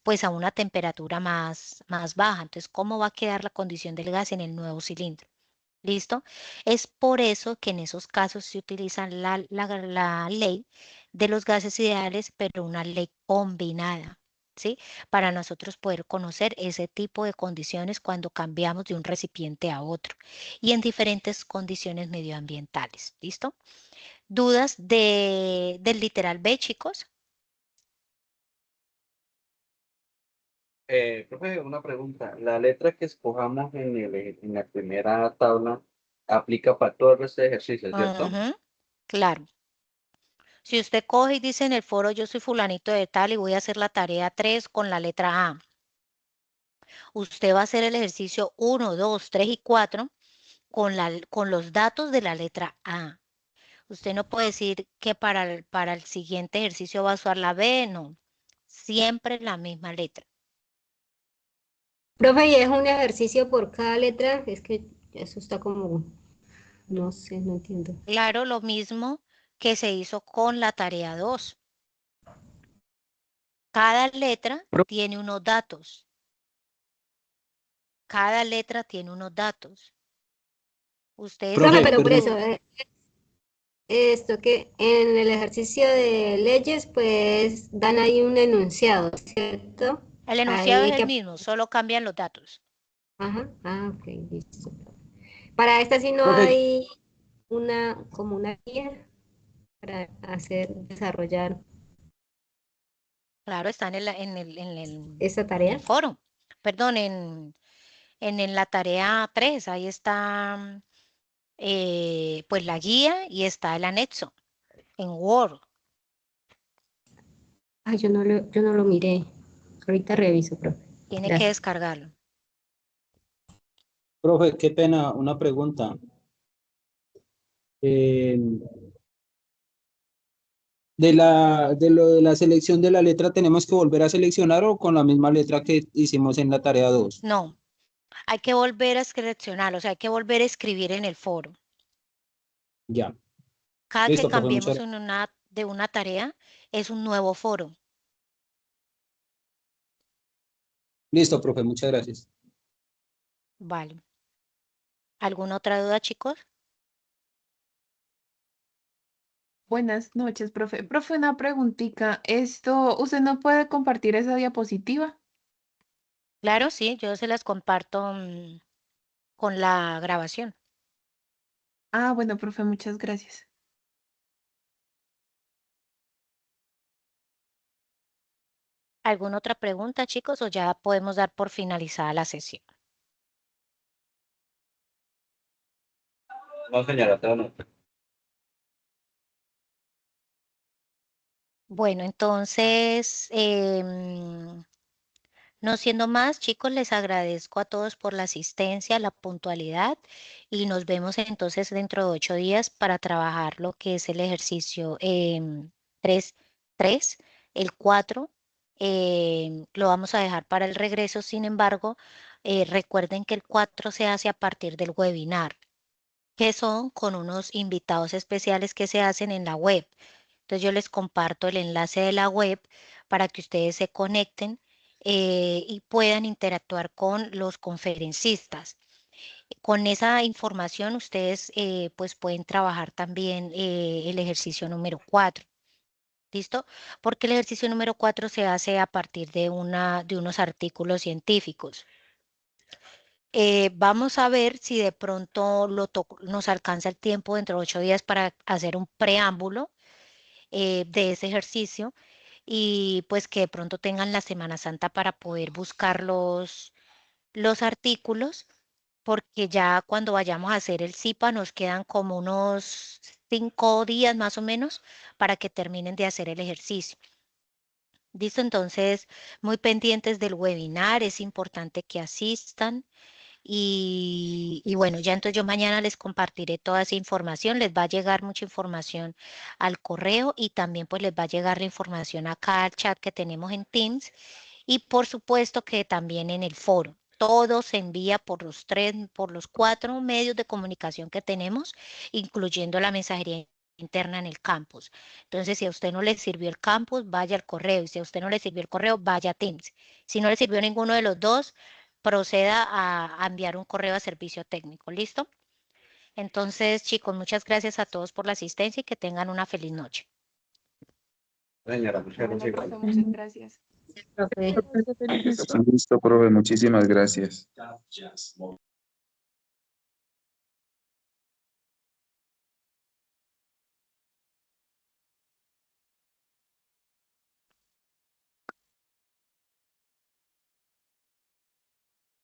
pues a una temperatura más baja. Entonces, ¿cómo va a quedar la condición del gas en el nuevo cilindro? ¿Listo? Es por eso que en esos casos se utiliza la ley de los gases ideales, pero una ley combinada, ¿sí? Para nosotros poder conocer ese tipo de condiciones cuando cambiamos de un recipiente a otro y en diferentes condiciones medioambientales, ¿listo? ¿Dudas del literal B, chicos? Profe, una pregunta. La letra que escojamos en la primera tabla aplica para todo el resto de ejercicios, ¿cierto? Ujú, claro. Si usted coge y dice en el foro, yo soy fulanito de tal y voy a hacer la tarea 3 con la letra A. Usted va a hacer el ejercicio 1, 2, 3 y 4 con los datos de la letra A. Usted no puede decir que para el siguiente ejercicio va a usar la B, no. Siempre la misma letra. Profe, ¿y es un ejercicio por cada letra? Es que eso está como, no sé, no entiendo. Claro, lo mismo que se hizo con la tarea 2. Cada letra tiene unos datos. Cada letra tiene unos datos. Ustedes Profe, Profe, tienen pero por perdón. eso, esto que en el ejercicio de leyes, pues dan ahí un enunciado, ¿cierto? el enunciado Ahí es hay el que... mismo, solo cambian los datos. Ajá, ok, listo. Para esta sí no Profe, hay como una guía para desarrollar Claro, está en esa el tarea. foro. Perdón, en la tarea 3, ahí está pues la guía y está el anexo en Word. Ah, yo no lo miré. Ahorita reviso, profe. Tiene que Gracias. descargarlo. profe, qué pena, una pregunta. Eh, de lo de la selección de la letra, ¿tenemos que volver a seleccionar o con la misma letra que hicimos en la tarea 2? No, hay que volver a seleccionar, o sea, hay que volver a escribir en el foro. Ya. Cada que Listo, profe, muchas cambiemos gracias. de una tarea, es un nuevo foro. Listo, profe, muchas gracias. Vale. ¿Alguna otra duda, chicos? Buenas noches, profe. Profe, una preguntita. Esto, ¿usted no puede compartir esa diapositiva? Claro, sí, yo se las comparto con la grabación. Ah, bueno, profe, muchas gracias. ¿Alguna otra pregunta, chicos, o ya podemos dar por finalizada la sesión? No, señora, todavía no. Bueno, entonces, no siendo más, chicos, les agradezco a todos por la asistencia, la puntualidad y nos vemos entonces dentro de 8 días para trabajar lo que es el ejercicio 3, 3, el 4. Lo vamos a dejar para el regreso, sin embargo, recuerden que el 4 se hace a partir del webinar, que son con unos invitados especiales que se hacen en la web. Entonces yo les comparto el enlace de la web para que ustedes se conecten y puedan interactuar con los conferencistas. Con esa información ustedes pues pueden trabajar también el ejercicio número 4. ¿Listo? Porque el ejercicio número 4 se hace a partir de unos artículos científicos. Vamos a ver si de pronto nos alcanza el tiempo dentro de 8 días para hacer un preámbulo de ese ejercicio y pues que de pronto tengan la Semana Santa para poder buscar los artículos, porque ya cuando vayamos a hacer el CIPA nos quedan como unos 5 días más o menos para que terminen de hacer el ejercicio. ¿Listo? Entonces, muy pendientes del webinar, es importante que asistan. Y bueno, ya entonces yo mañana les compartiré toda esa información, les va a llegar mucha información al correo y también pues les va a llegar la información acá al chat que tenemos en Teams y por supuesto que también en el foro. Todo se envía por los 4 medios de comunicación que tenemos, incluyendo la mensajería interna en el campus. Entonces, si a usted no le sirvió el campus, vaya al correo. Y si a usted no le sirvió el correo, vaya a Teams. Si no le sirvió ninguno de los dos, proceda a enviar un correo a servicio técnico. ¿Listo? Entonces, chicos, muchas gracias a todos por la asistencia y que tengan una feliz noche. Señora, muchas Bueno, gracias. profe, muchas gracias. Profe. Profe, feliz noche. Listo, profe, muchísimas gracias.